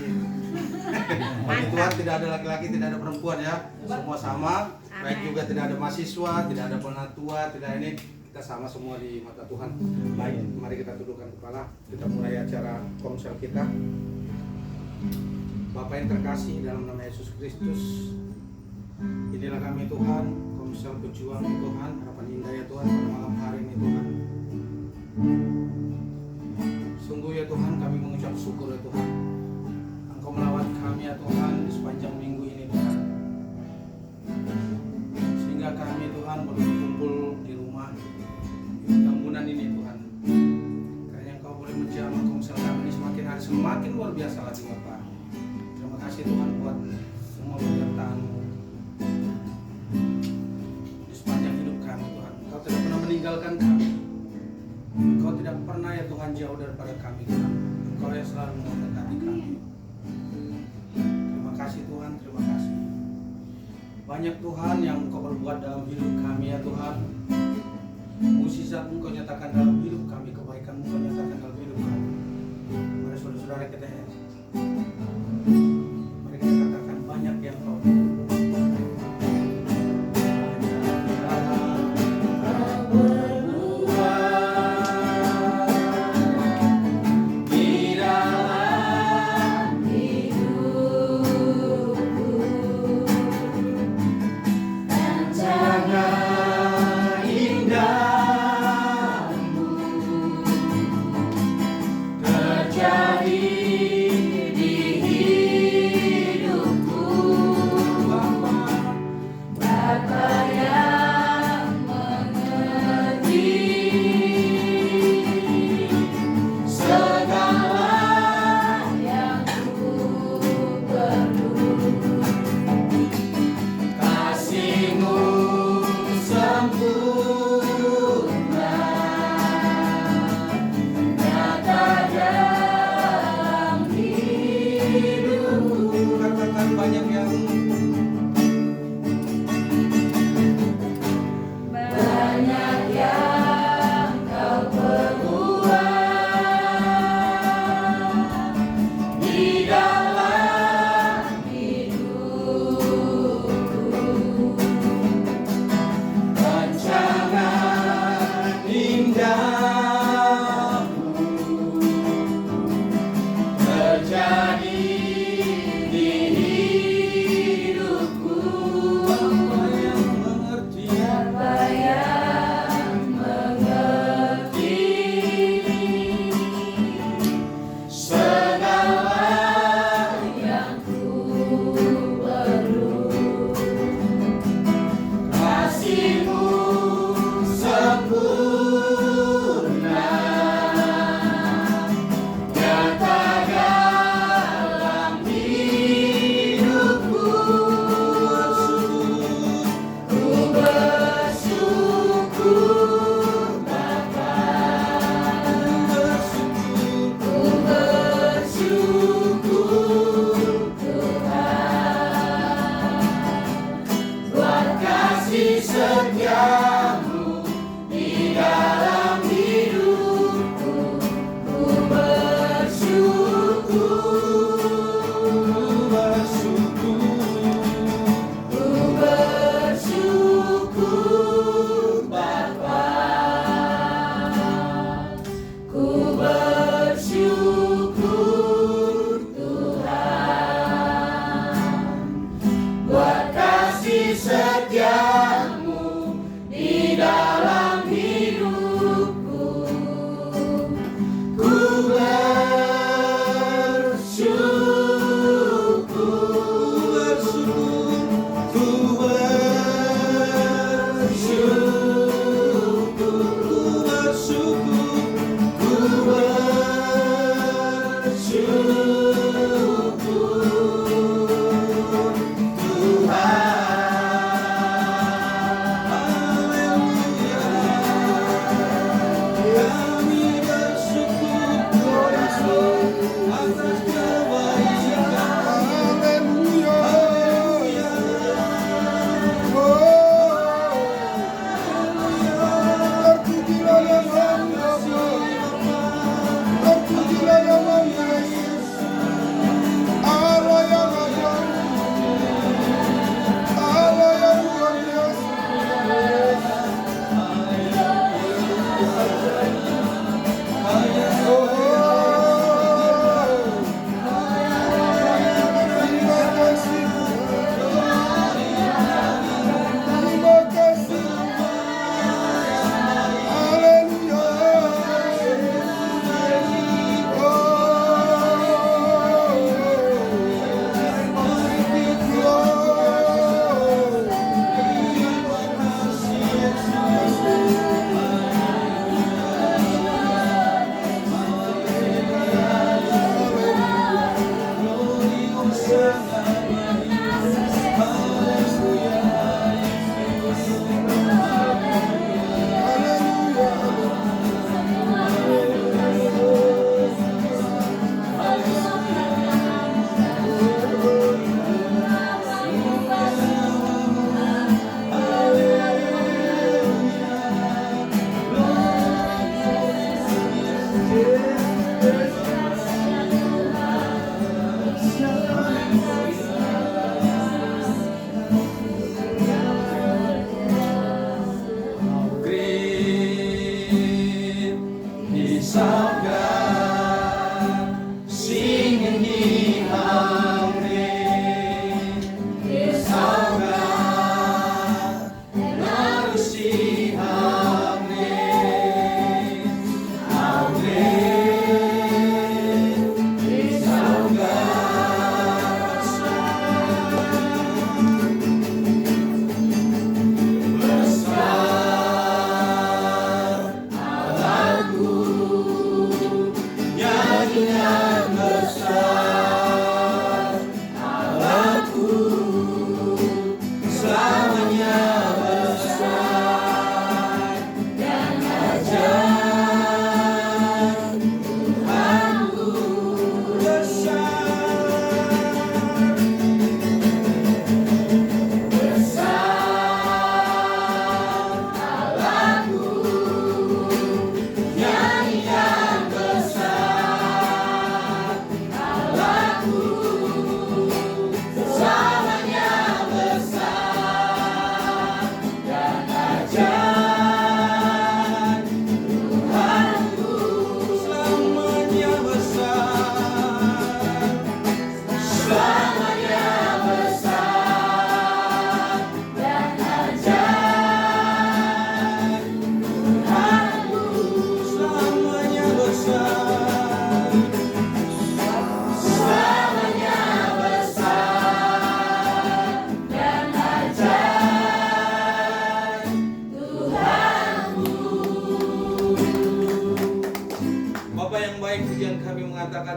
kasih. Bagi Tuhan tidak ada laki-laki, tidak ada perempuan ya. Semua sama. Baik juga tidak ada mahasiswa, tidak ada penatua, tidak ini. Kita sama semua di mata Tuhan. Baik, mari kita tundukkan kepala. Kita mulai acara komsel kita. Bapak yang terkasih dalam nama Yesus Kristus, inilah kami Tuhan, komsel pejuang Tuhan, harapan indah ya Tuhan pada malam hari ini Tuhan. Sungguh ya Tuhan, kami mengucap syukur ya Tuhan, Engkau melawat kami ya Tuhan di sepanjang minggu ini Tuhan, sehingga kami Tuhan boleh berkumpul di rumah di bangunan ini Tuhan. Karena Engkau boleh menjamah komsel kami ini semakin hari semakin luar biasa lagi Bapak. Terima kasih Tuhan buat semua penyertaan-Mu di sepanjang hidup kami Tuhan. Engkau tidak pernah meninggalkan kami. Engkau tidak pernah ya Tuhan jauh daripada kami Tuhan. Engkau yang selalu memberkati kami. Terima kasih Tuhan, terima kasih. Banyak Tuhan yang Engkau perbuat dalam hidup kami ya Tuhan. Mukjizat Engkau nyatakan dalam hidup kami, kebaikan Engkau nyatakan dalam hidup kami. Mari saudara-saudara kita katakan banyak yang Kau terjadi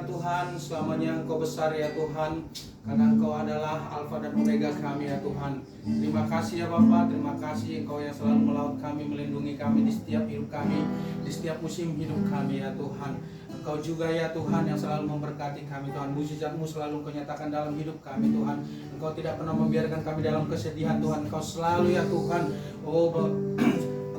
Tuhan, selamanya Engkau besar ya Tuhan, karena Engkau adalah Alfa dan Omega kami ya Tuhan. Terima kasih ya Bapa, terima kasih Engkau yang selalu melaut kami, melindungi kami di setiap hidup kami, di setiap musim hidup kami ya Tuhan. Engkau juga ya Tuhan yang selalu memberkati kami Tuhan. Mujizat-Mu selalu Engkau nyatakan dalam hidup kami Tuhan. Engkau tidak pernah membiarkan kami dalam kesedihan Tuhan. Engkau selalu ya Tuhan,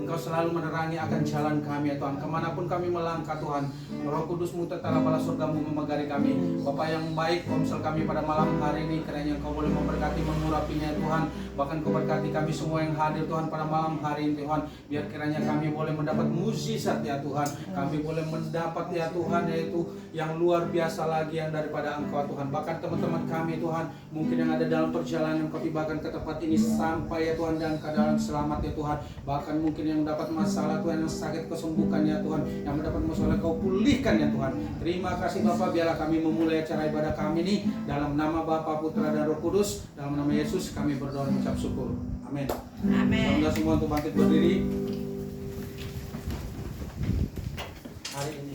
Engkau selalu menerangi akan jalan kami ya Tuhan. Kemanapun kami melangkah Tuhan, Roh Kudus-Mu tetaplah bala surga-Mu memagari kami. Bapa yang baik, Komsel kami pada malam hari ini, kiranya Engkau boleh memberkati, mengurapinya Tuhan. Bahkan Kau berkati kami semua yang hadir Tuhan pada malam hari ini Tuhan. Biar kiranya kami boleh mendapat mukjizat ya Tuhan. Kami boleh mendapat ya Tuhan, yaitu yang luar biasa lagi yang daripada Engkau Tuhan. Bahkan teman-teman kami Tuhan, mungkin yang ada dalam perjalanan Kau tibakan ke tempat ini sampai ya Tuhan, dan keadaan selamat ya Tuhan. Bahkan mungkin yang dapat masalah Tuhan, yang sakit kesembuhkan ya Tuhan, yang mendapat masalah Kau pulihkan ya Tuhan. Terima kasih Bapa, biarlah kami memulai acara ibadah kami ini dalam nama Bapa, Putra dan Roh Kudus. Dalam nama Yesus kami berdoa dan mengucap syukur. Amin. Amin. Semoga semua untuk bangkit berdiri. Hari ini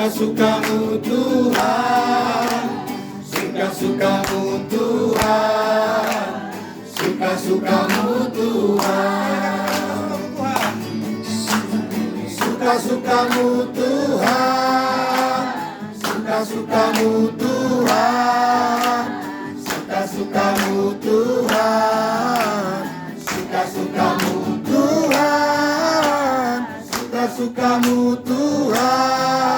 suka-sukamu Tuhan, suka-sukamu Tuhan, suka-sukamu Tuhan, suka-sukamu Tuhan, suka-sukamu Tuhan, suka-sukamu Tuhan, suka-sukamu Tuhan, suka-sukamu Tuhan.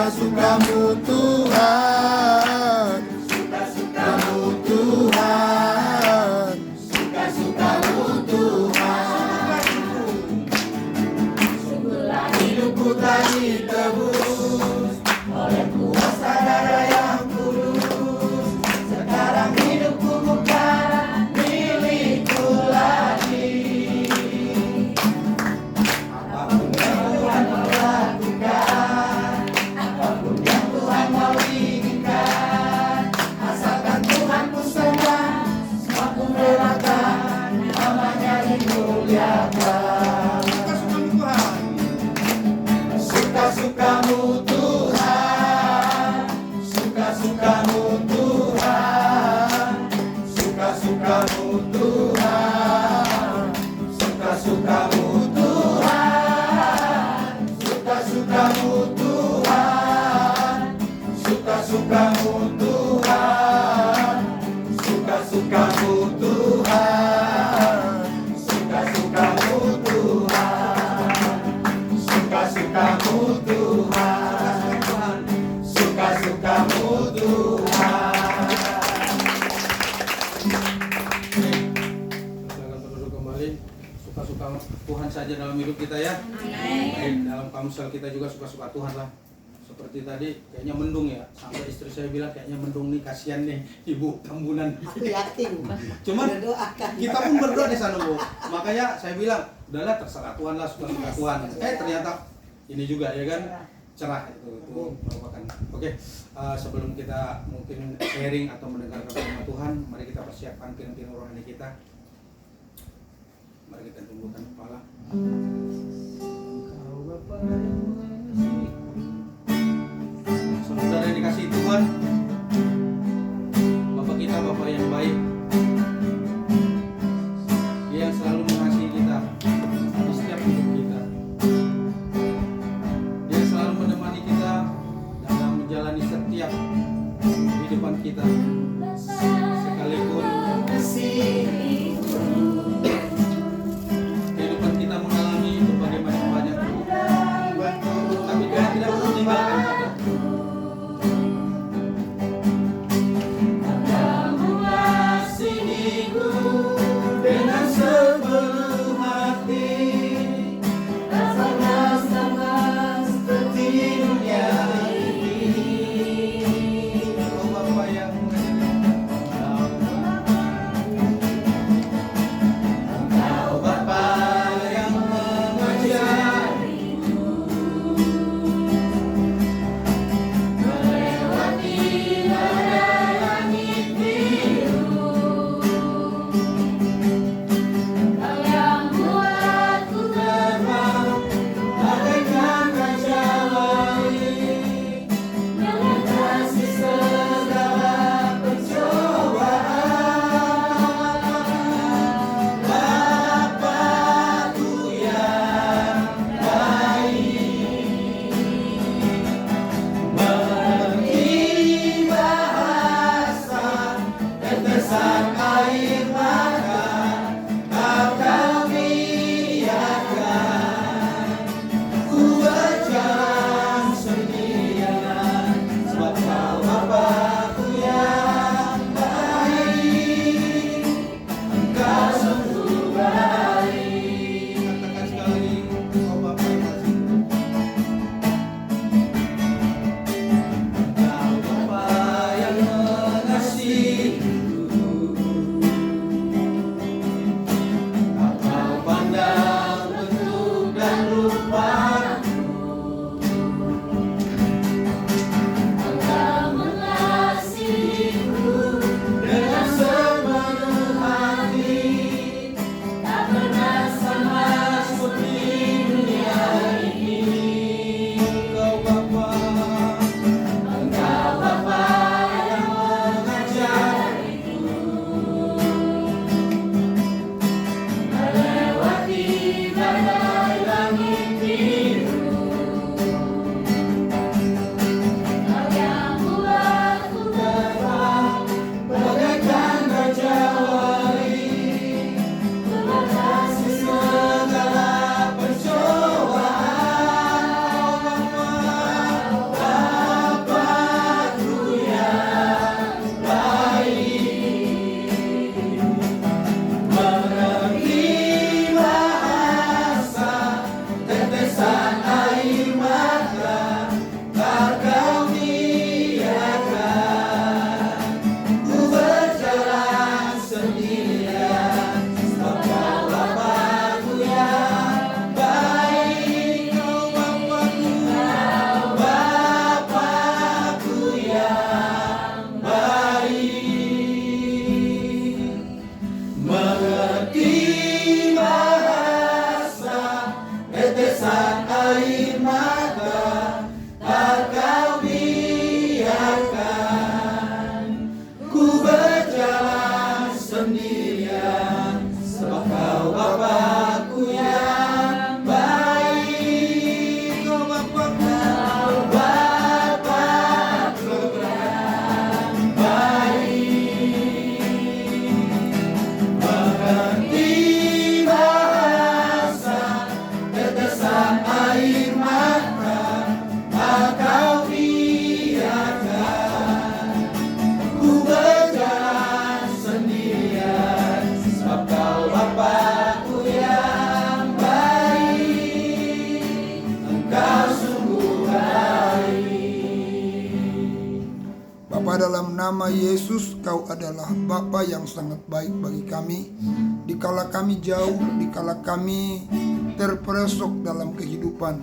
suka-sukamu Tuhan, suka-sukamu Tuhan, suka-sukamu Tuhan. Sungguhlah hidupku tadi tebus oleh kuasa darah yang kudus. Sekarang hidupku bukan milikku lagi. Apapun yang Tuhan mau lakukan, apapun yang Tuhan mau inginkan, asalkan Tuhan ku senang, semua ku relakan, namanya dimuliakan. Suka-sukamu Tuhan, suka-sukamu Tuhan, suka-sukamu Tuhan, suka-sukamu Tuhan, suka-sukamu Tuhan, suka-sukamu Tuhan, suka-sukamu Tuhan, suka-sukamu Tuhan, suka-sukamu Tuhan, suka-sukamu Tuhan. Silakan berduduk kembali. Suka-suka Tuhan saja dalam hidup kita ya. Baik, dalam kamsel kita juga suka-suka Tuhan lah. Seperti tadi kayaknya mendung ya. Sampai istri saya bilang kayaknya mendung nih, kasihan nih ibu tambunan. Aku yakin. Cuman Udah doakan. kita pun berdoa di sana Bu. Makanya saya bilang, udahlah terserah Tuhan lah, suka-suka Tuhan. Ternyata ini juga ya kan cerah itu merupakan. Oke, sebelum kita mungkin sharing atau mendengarkan firman Tuhan, mari kita persiapkan piring-piring rohani kita. Mari kita tundukkan kepala. Engkau Bapa yang mengasihi, saudara yang dikasihi Tuhan, Bapak kita Bapak yang baik, Dia yang selalu mengasihi kita di setiap hidup kita. Dia yang selalu menemani kita dalam menjalani setiap kehidupan kita, sekalipun kehidupan kita mengalami berbagai macam banyak, tapi Tuhan tidak pernah meninggalkan kita. Mengasihiku dengan sepenuh hati, sama-sama seperti dunia ini. Oh Bapa yang mengasihi Bapa, dalam nama Yesus, Kau adalah Bapa yang sangat baik bagi kami. Dikala kami jauh, dikala kami terperosok dalam kehidupan,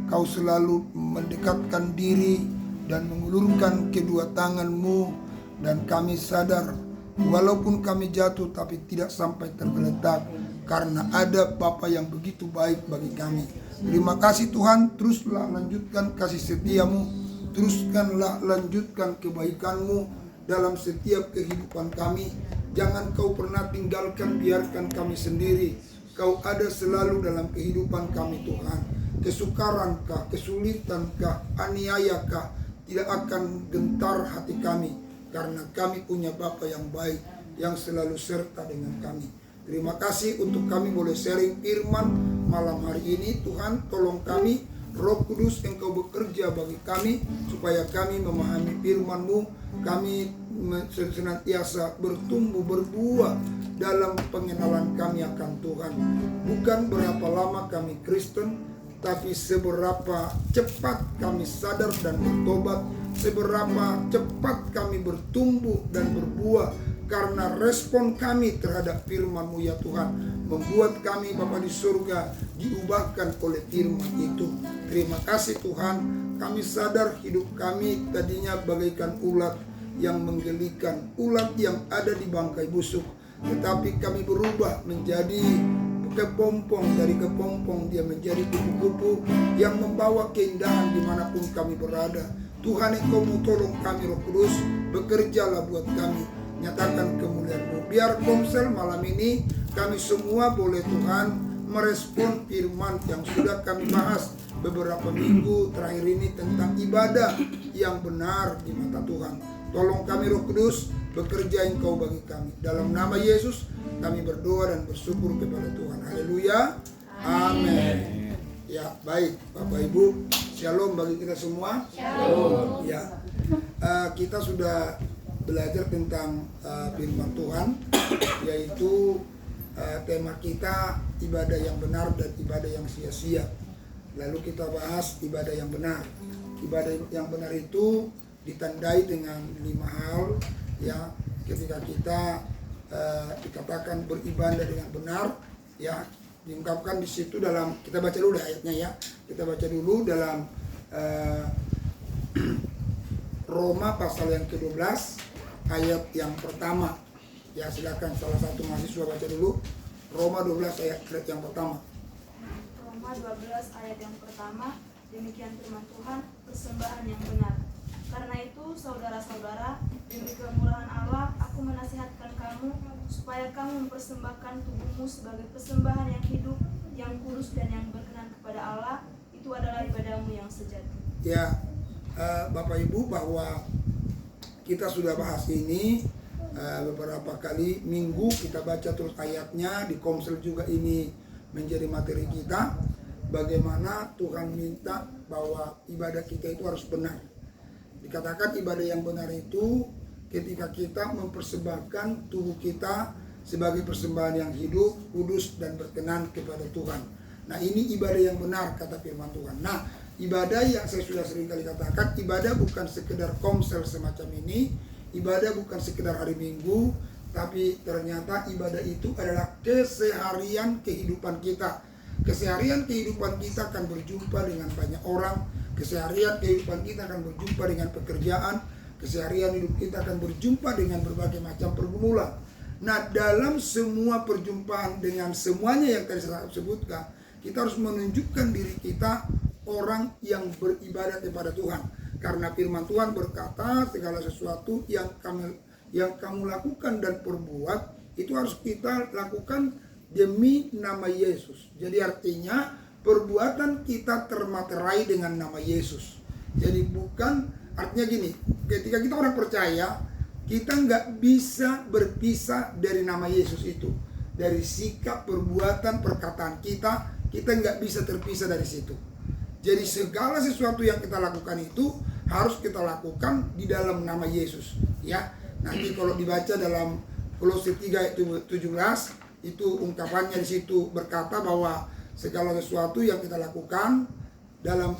Kau selalu mendekatkan diri dan mengulurkan kedua tangan-Mu. Dan kami sadar, walaupun kami jatuh tapi tidak sampai tergeletak, karena ada Bapa yang begitu baik bagi kami. Terima kasih Tuhan, teruslah lanjutkan kasih setia-Mu, teruskanlah lanjutkan kebaikan-Mu dalam setiap kehidupan kami. Jangan Kau pernah tinggalkan, biarkan kami sendiri. Kau ada selalu dalam kehidupan kami Tuhan. Kesukarankah, kesulitankah, aniayakah, tidak akan gentar hati kami, karena kami punya Bapa yang baik yang selalu serta dengan kami. Terima kasih untuk kami boleh sharing firman malam hari ini. Tuhan, tolong kami, Roh Kudus, Engkau bekerja bagi kami supaya kami memahami firman-Mu. Kami senantiasa bertumbuh, berbuah dalam pengenalan kami akan Tuhan. Bukan berapa lama kami Kristen, tapi seberapa cepat kami sadar dan bertobat, seberapa cepat kami bertumbuh dan berbuah, karena respon kami terhadap firman-Mu ya Tuhan, membuat kami Bapa di surga diubahkan oleh firman itu. Terima kasih Tuhan, kami sadar hidup kami tadinya bagaikan ulat yang menggelikan, ulat yang ada di bangkai busuk, tetapi kami berubah menjadi kepompong, dari kepompong dia menjadi kupu-kupu yang membawa keindahan dimanapun kami berada. Tuhan, Engkau mau tolong kami, Roh Kudus, bekerjalah buat kami, nyatakan kemuliaan-Mu. Biar Komsel malam ini kami semua boleh Tuhan merespon firman yang sudah kami bahas beberapa minggu terakhir ini tentang ibadah yang benar di mata Tuhan. Tolong kami Roh Kudus, bekerja Engkau bagi kami. Dalam nama Yesus kami berdoa dan bersyukur kepada Tuhan. Haleluya. Amin. Ya, baik Bapak Ibu, shalom bagi kita semua. Shalom. Ya, kita sudah belajar tentang firman Tuhan, yaitu tema kita ibadah yang benar dan ibadah yang sia-sia. Lalu kita bahas ibadah yang benar. Ibadah yang benar itu ditandai dengan 5 hal, ya. Ketika kita dikatakan beribadah dengan benar, ya, diungkapkan di situ dalam, kita baca dulu ayatnya ya. Kita baca dulu dalam Roma pasal yang ke-12 ayat yang pertama. Ya, silakan salah satu mahasiswa baca dulu Roma 12 ayat yang pertama. Roma 12 ayat yang pertama, demikian firman Tuhan, persembahan yang benar. Karena itu, saudara-saudara, demi kemurahan Allah, aku menasihatkan kamu supaya kamu mempersembahkan tubuhmu sebagai persembahan yang hidup, yang kudus dan yang berkenan kepada Allah. Itu adalah ibadahmu yang sejati. Ya, Bapak Ibu, bahwa kita sudah bahas ini beberapa kali minggu, kita baca terus ayatnya di Komsel juga, ini menjadi materi kita. Bagaimana Tuhan minta bahwa ibadah kita itu harus benar. Dikatakan ibadah yang benar itu ketika kita mempersembahkan tubuh kita sebagai persembahan yang hidup, kudus dan berkenan kepada Tuhan. Nah, ini ibadah yang benar kata firman Tuhan. Nah, ibadah yang saya sudah sering kali katakan, ibadah bukan sekedar Komsel semacam ini, ibadah bukan sekedar hari Minggu, tapi ternyata ibadah itu adalah keseharian kehidupan kita. Keseharian kehidupan kita akan berjumpa dengan banyak orang, keseharian kehidupan kita akan berjumpa dengan pekerjaan, keseharian hidup kita akan berjumpa dengan berbagai macam pergumulan. Nah, dalam semua perjumpaan dengan semuanya yang tadi saya sebutkan, kita harus menunjukkan diri kita orang yang beribadah kepada Tuhan. Karena firman Tuhan berkata, segala sesuatu yang kamu lakukan dan perbuat, itu harus kita lakukan demi nama Yesus. Jadi artinya perbuatan kita termaterai dengan nama Yesus. Jadi bukan, artinya gini, ketika kita orang percaya, kita nggak bisa berpisah dari nama Yesus itu. Dari sikap, perbuatan, perkataan kita nggak bisa terpisah dari situ. Jadi segala sesuatu yang kita lakukan itu harus kita lakukan di dalam nama Yesus. Ya, nanti kalau dibaca dalam Kolose 3 ayat 17, itu ungkapannya di situ berkata bahwa segala sesuatu yang kita lakukan dalam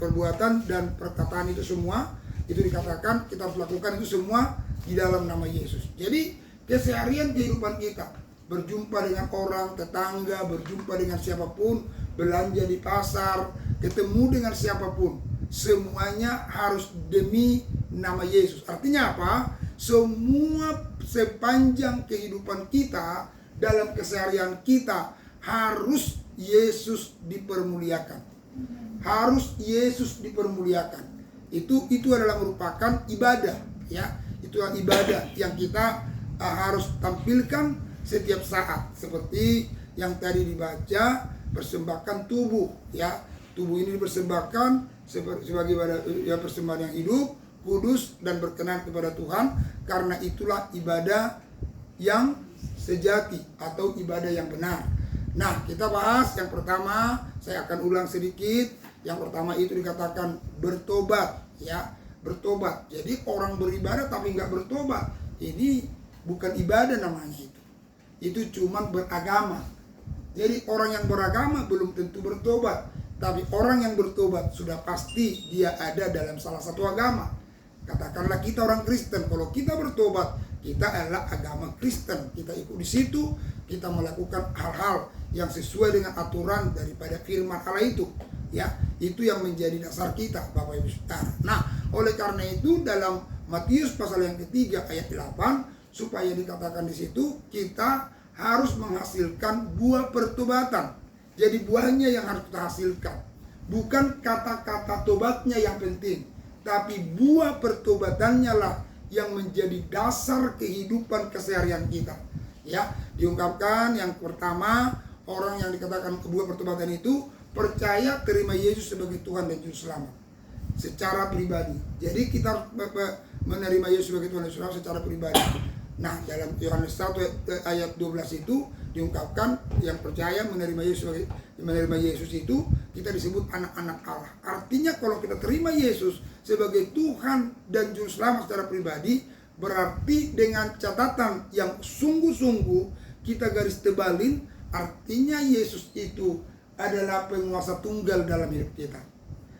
perbuatan dan perkataan itu semua itu dikatakan kita harus lakukan itu semua di dalam nama Yesus. Jadi keseharian kehidupan kita, berjumpa dengan orang, tetangga, berjumpa dengan siapapun, belanja di pasar, ketemu dengan siapapun, semuanya harus demi nama Yesus. Artinya apa? Semua sepanjang kehidupan kita, dalam keseharian kita, harus Yesus dipermuliakan. Harus Yesus dipermuliakan. Itu adalah merupakan ibadah, ya. Itu adalah ibadah yang kita harus tampilkan setiap saat, seperti yang tadi dibaca, persembahkan tubuh, ya. Tubuh ini dipersembahkan sebagai persembahan yang hidup, kudus dan berkenan kepada Tuhan, karena itulah ibadah yang sejati atau ibadah yang benar. Nah, kita bahas yang pertama, saya akan ulang sedikit. Yang pertama itu dikatakan bertobat, ya, bertobat. Jadi orang beribadah tapi nggak bertobat, ini bukan ibadah namanya itu. Itu cuma beragama. Jadi orang yang beragama belum tentu bertobat, tapi orang yang bertobat sudah pasti dia ada dalam salah satu agama. Katakanlah kita orang Kristen, kalau kita bertobat, kita adalah agama Kristen. Kita ikut di situ, kita melakukan hal-hal yang sesuai dengan aturan daripada firman Allah itu. Ya, itu yang menjadi dasar kita, Bapak Ibu Saudara. Nah, oleh karena itu dalam Matius pasal yang ketiga ayat 8, supaya dikatakan di situ kita harus menghasilkan buah pertobatan. Jadi buahnya yang harus kita hasilkan, bukan kata-kata tobatnya yang penting, tapi buah pertobatannya lah yang menjadi dasar kehidupan keseharian kita. Ya, diungkapkan yang pertama, orang yang dikatakan buah pertobatan itu percaya terima Yesus sebagai Tuhan dan Juru Selamat secara pribadi. Jadi kita harus menerima Yesus sebagai Tuhan dan Juru Selamat secara pribadi. Nah, dalam Yohanes 1 ayat 12 itu diungkapkan yang percaya menerima Yesus itu kita disebut anak-anak Allah. Artinya kalau kita terima Yesus sebagai Tuhan dan Juru Selamat secara pribadi, berarti dengan catatan yang sungguh-sungguh kita garis tebalin, artinya Yesus itu adalah penguasa tunggal dalam hidup kita.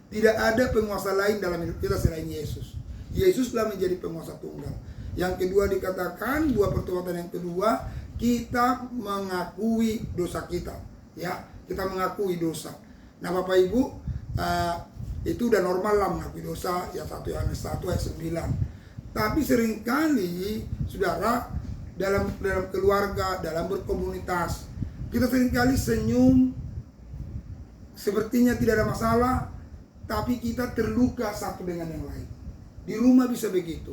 Tidak ada penguasa lain dalam hidup kita selain Yesus. Yesuslah menjadi penguasa tunggal. Yang kedua dikatakan buah pertobatan yang kedua, kita mengakui dosa kita, ya, kita mengakui dosa. Nah, Bapak Ibu, itu udah normal lah mengakui dosa, ya 1 Yohanes 1 ayat 9. Tapi seringkali saudara dalam keluarga, dalam berkomunitas, kita seringkali senyum sepertinya tidak ada masalah, tapi kita terluka satu dengan yang lain. Di rumah bisa begitu.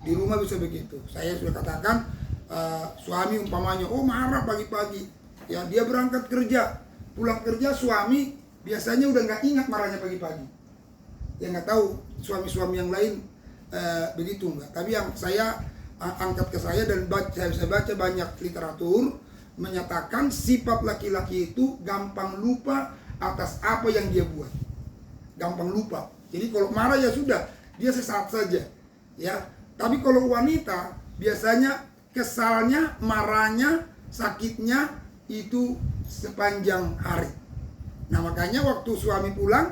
Di rumah bisa begitu. Saya sudah katakan, suami umpamanya, marah pagi-pagi. Ya, dia berangkat kerja, pulang kerja suami biasanya udah nggak ingat marahnya pagi-pagi. Ya nggak tahu suami-suami yang lain begitu enggak. Tapi yang saya angkat ke saya dan saya baca banyak literatur menyatakan sifat laki-laki itu gampang lupa atas apa yang dia buat. Gampang lupa. Jadi kalau marah ya sudah, dia sesaat saja. Ya. Tapi kalau wanita biasanya kesalnya, marahnya, sakitnya itu sepanjang hari. Nah, makanya waktu suami pulang,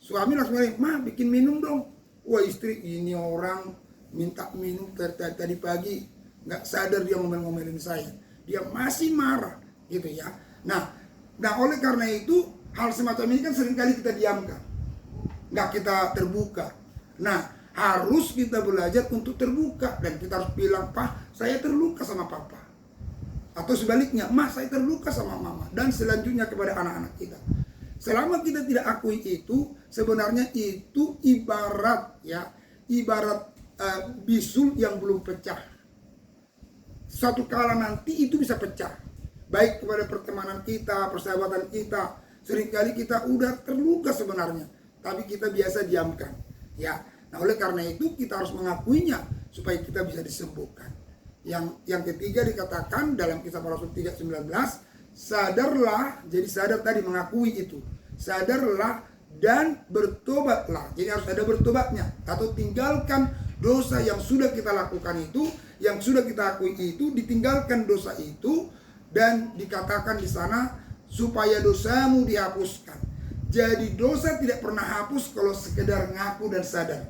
suami langsung bilang, "Ma, bikin minum dong." Wah, istri, ini orang minta minum tadi pagi, nggak sadar dia ngomel-ngomelin saya. Dia masih marah, gitu ya. Nah, oleh karena itu hal semacam ini kan seringkali kita diamkan, nggak kita terbuka. Nah, harus kita belajar untuk terbuka dan kita harus bilang, "Pak, saya terluka sama papa." Atau sebaliknya, "Ma, saya terluka sama mama." Dan selanjutnya kepada anak-anak kita. Selama kita tidak akui itu, sebenarnya itu ibarat bisul yang belum pecah. Suatu kala nanti itu bisa pecah. Baik kepada pertemanan kita, persahabatan kita, seringkali kita udah terluka sebenarnya, tapi kita biasa diamkan. Ya, nah oleh karena itu kita harus mengakuinya supaya kita bisa disembuhkan. Yang ketiga dikatakan dalam Kisah Para Rasul 3:19, sadarlah, jadi sadar tadi mengakui itu. Sadarlah dan bertobatlah. Jadi harus ada bertobatnya atau tinggalkan dosa yang sudah kita lakukan itu, yang sudah kita akui itu, ditinggalkan dosa itu. Dan dikatakan di sana supaya dosamu dihapuskan. Jadi dosa tidak pernah hapus kalau sekedar ngaku dan sadar.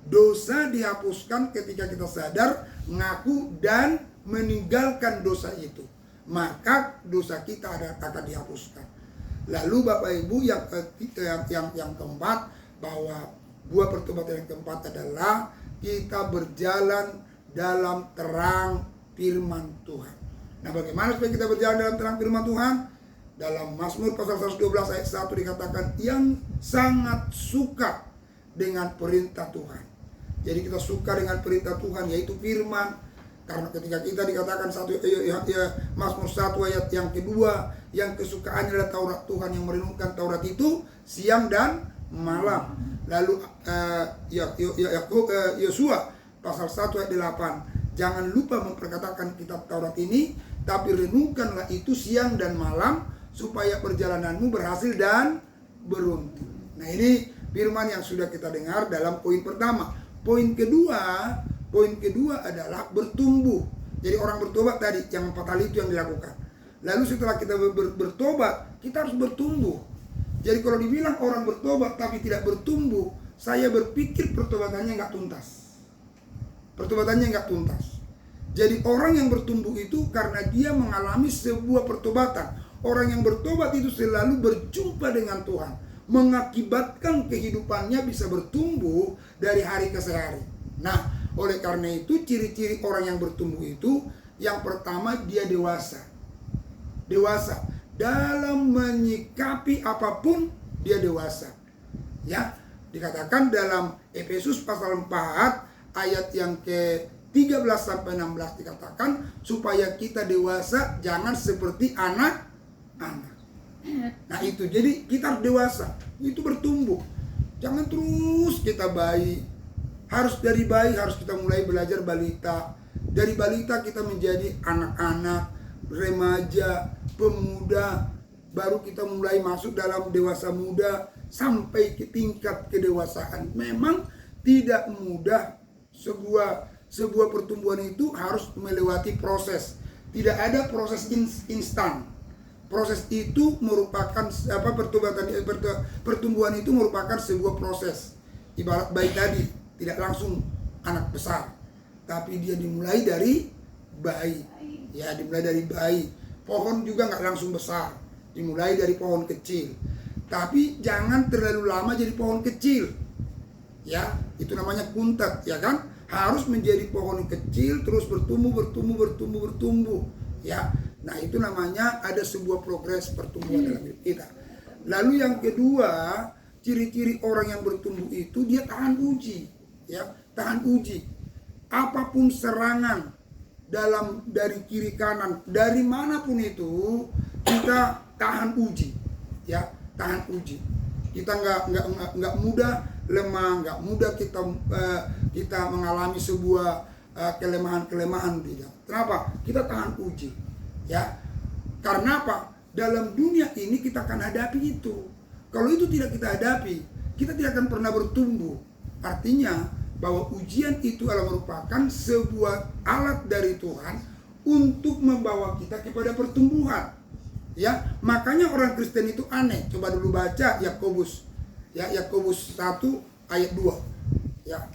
Dosa dihapuskan ketika kita sadar, ngaku dan meninggalkan dosa itu. Maka dosa kita akan dihapuskan. Lalu Bapak Ibu yang keempat, bahwa buah pertobatan yang keempat adalah kita berjalan dalam terang firman Tuhan. Nah, bagaimana supaya kita berjalan dalam terang firman Tuhan? Dalam Mazmur pasal 112 ayat 1 dikatakan yang sangat suka dengan perintah Tuhan. Jadi kita suka dengan perintah Tuhan, yaitu firman. Karena ketika kita dikatakan Mazmur 1 ayat yang kedua, yang kesukaannya adalah Taurat Tuhan, yang merenungkan Taurat itu siang dan malam. Lalu Yosua pasal 1 ayat 8, jangan lupa memperkatakan kitab Taurat ini, tapi renungkanlah itu siang dan malam, supaya perjalananmu berhasil dan beruntung. Nah, ini firman yang sudah kita dengar dalam poin pertama. Poin kedua adalah bertumbuh. Jadi orang bertobat tadi, yang 4 hal itu yang dilakukan. Lalu setelah kita bertobat, kita harus bertumbuh. Jadi kalau dibilang orang bertobat tapi tidak bertumbuh, saya berpikir pertobatannya nggak tuntas. Pertobatannya nggak tuntas. Jadi orang yang bertumbuh itu karena dia mengalami sebuah pertobatan. Orang yang bertobat itu selalu berjumpa dengan Tuhan, mengakibatkan kehidupannya bisa bertumbuh dari hari ke hari. Nah, oleh karena itu ciri-ciri orang yang bertumbuh itu, yang pertama dia dewasa. Dewasa dalam menyikapi apapun, dia dewasa. Ya, dikatakan dalam Efesus pasal 4 ayat yang ke-13 sampai 16 dikatakan supaya kita dewasa, jangan seperti anak-anak. Nah itu, jadi kita harus dewasa, itu bertumbuh. Jangan terus kita bayi. Harus dari bayi, harus kita mulai belajar balita. Dari balita kita menjadi anak-anak, remaja, pemuda. Baru kita mulai masuk dalam dewasa muda sampai ke tingkat kedewasaan. Memang tidak mudah. Sebuah pertumbuhan itu harus melewati proses. Tidak ada proses instan. Proses itu merupakan pertumbuhan itu merupakan sebuah proses. Ibarat bayi tadi, tidak langsung anak besar, tapi dia dimulai dari bayi. Ya, dimulai dari bayi. Pohon juga nggak langsung besar, dimulai dari pohon kecil. Tapi jangan terlalu lama jadi pohon kecil. Ya, itu namanya kuntat, ya kan? Harus menjadi pohon kecil terus bertumbuh. Ya. Nah, itu namanya ada sebuah progres pertumbuhan dalam hidup kita. Lalu yang kedua, ciri-ciri orang yang bertumbuh itu dia tahan uji, ya, tahan uji. Apapun serangan dari kiri kanan, dari manapun itu, kita tahan uji, ya, tahan uji. Kita nggak mudah lemah, nggak mudah kita mengalami sebuah kelemahan tidak. Kenapa? Kita tahan uji. Ya, karena apa? Dalam dunia ini kita akan hadapi itu. Kalau itu tidak kita hadapi, kita tidak akan pernah bertumbuh. Artinya bahwa ujian itu adalah merupakan sebuah alat dari Tuhan untuk membawa kita kepada pertumbuhan. Ya, makanya orang Kristen itu aneh. Coba dulu baca Yakobus. Ya, Yakobus 1 ayat 2. Ya.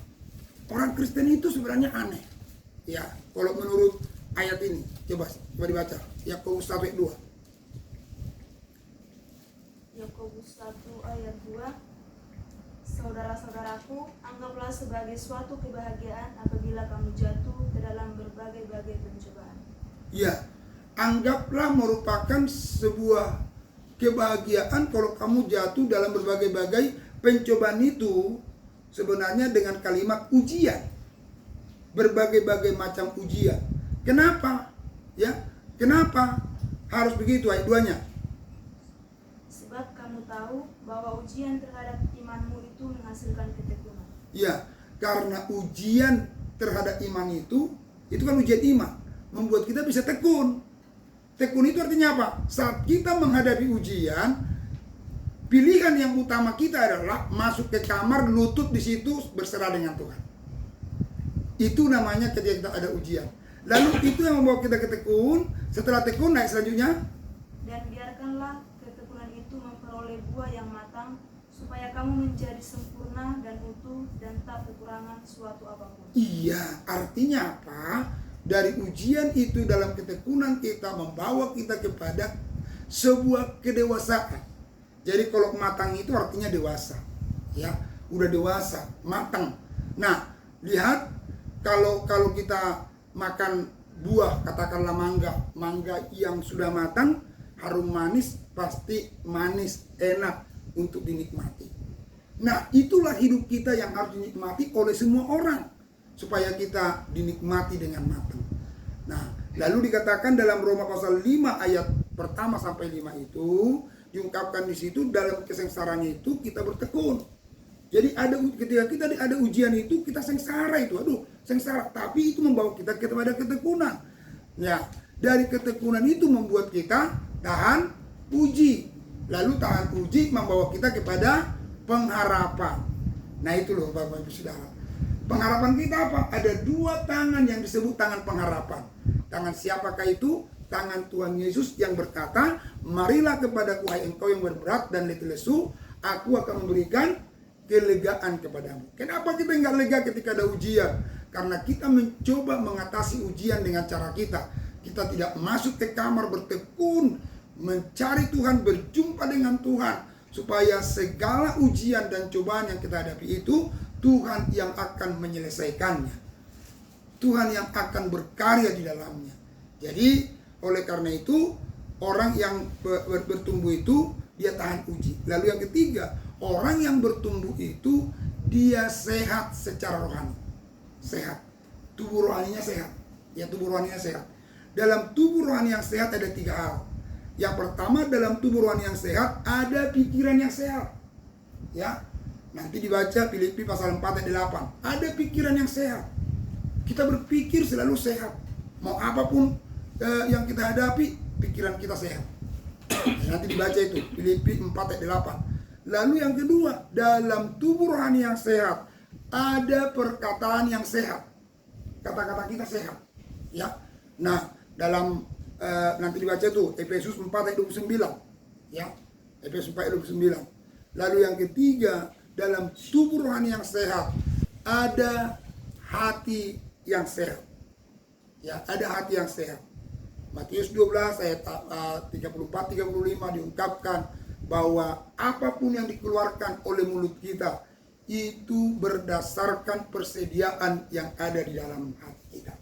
Orang Kristen itu sebenarnya aneh. Ya, kalau menurut ayat ini, coba dibaca. Yakobus 1 ayat 2. Yakobus 1 ayat 2. Saudara-saudaraku, anggaplah sebagai suatu kebahagiaan apabila kamu jatuh ke dalam berbagai-bagai pencobaan. Ya, anggaplah merupakan sebuah kebahagiaan kalau kamu jatuh dalam berbagai-bagai pencobaan itu, sebenarnya dengan kalimat ujian. Berbagai-bagai macam ujian. Kenapa? Ya, kenapa harus begitu ayat 2-nya? Sebab kamu tahu bahwa ujian terhadap imanmu itu menghasilkan ketekunan. Ya, karena ujian terhadap iman itu kan ujian iman, membuat kita bisa tekun. Tekun itu artinya apa? Saat kita menghadapi ujian, pilihan yang utama kita adalah masuk ke kamar, lutut di situ, berserah dengan Tuhan. Itu namanya ketika kita ada ujian. Lalu itu yang membawa kita ke tekun. Setelah tekun, naik selanjutnya. Dan biarkanlah ketekunan itu memperoleh buah yang matang supaya kamu menjadi sempurna dan utuh dan tak kekurangan suatu apapun. Iya, artinya apa? Dari ujian itu dalam ketekunan kita membawa kita kepada sebuah kedewasaan. Jadi kalau matang itu artinya dewasa. Ya, udah dewasa, matang. Nah, lihat kalau kita makan buah, katakanlah mangga yang sudah matang, harum manis, pasti manis, enak untuk dinikmati. Nah, itulah hidup kita yang harus dinikmati oleh semua orang, supaya kita dinikmati dengan matang. Nah, lalu dikatakan dalam Roma pasal 5 ayat pertama sampai 5 itu diungkapkan di situ, dalam kesengsaraan itu kita bertekun. Jadi ketika kita ada ujian itu, kita sengsara itu, sengsara, tapi itu membawa kita kepada ketekunan. Ya, dari ketekunan itu membuat kita tahan uji. Lalu tahan uji membawa kita kepada pengharapan. Nah, itu loh Bapak Ibu Saudara. Pengharapan kita apa? Ada 2 tangan yang disebut tangan pengharapan. Tangan siapakah itu? Tangan Tuhan Yesus yang berkata, marilah kepadaku hai engkau yang berberat dan letih lesu, aku akan memberikan kelegaan kepadamu. Kenapa kita nggak lega ketika ada ujian? Karena kita mencoba mengatasi ujian dengan cara kita. Kita tidak masuk ke kamar bertekun, mencari Tuhan, berjumpa dengan Tuhan, supaya segala ujian dan cobaan yang kita hadapi itu Tuhan yang akan menyelesaikannya. Tuhan yang akan berkarya di dalamnya. Jadi oleh karena itu orang yang bertumbuh itu dia tahan uji. Lalu yang ketiga, orang yang bertumbuh itu dia sehat secara rohani. Sehat. Tubuh rohaninya sehat. Ya, tubuh rohaninya sehat. Dalam tubuh rohani yang sehat ada 3 hal. Yang pertama, dalam tubuh rohani yang sehat ada pikiran yang sehat. Ya. Nanti dibaca Filipi pasal 4 ayat 8. Ada pikiran yang sehat. Kita berpikir selalu sehat. Mau apapun yang kita hadapi, pikiran kita sehat. Nanti dibaca itu Filipi 4 ayat 8. Lalu yang kedua, dalam tubuh rohani yang sehat ada perkataan yang sehat. Kata-kata kita sehat. Ya. Nah, dalam nanti dibaca tuh Efesus 4 ayat 29. Ya. Efesus 4 ayat 29. Lalu yang ketiga, dalam tubuh rohani yang sehat ada hati yang sehat. Ya, ada hati yang sehat. Matius 12 ayat 34-35 diungkapkan bahwa apapun yang dikeluarkan oleh mulut kita itu berdasarkan persediaan yang ada di dalam hati kita.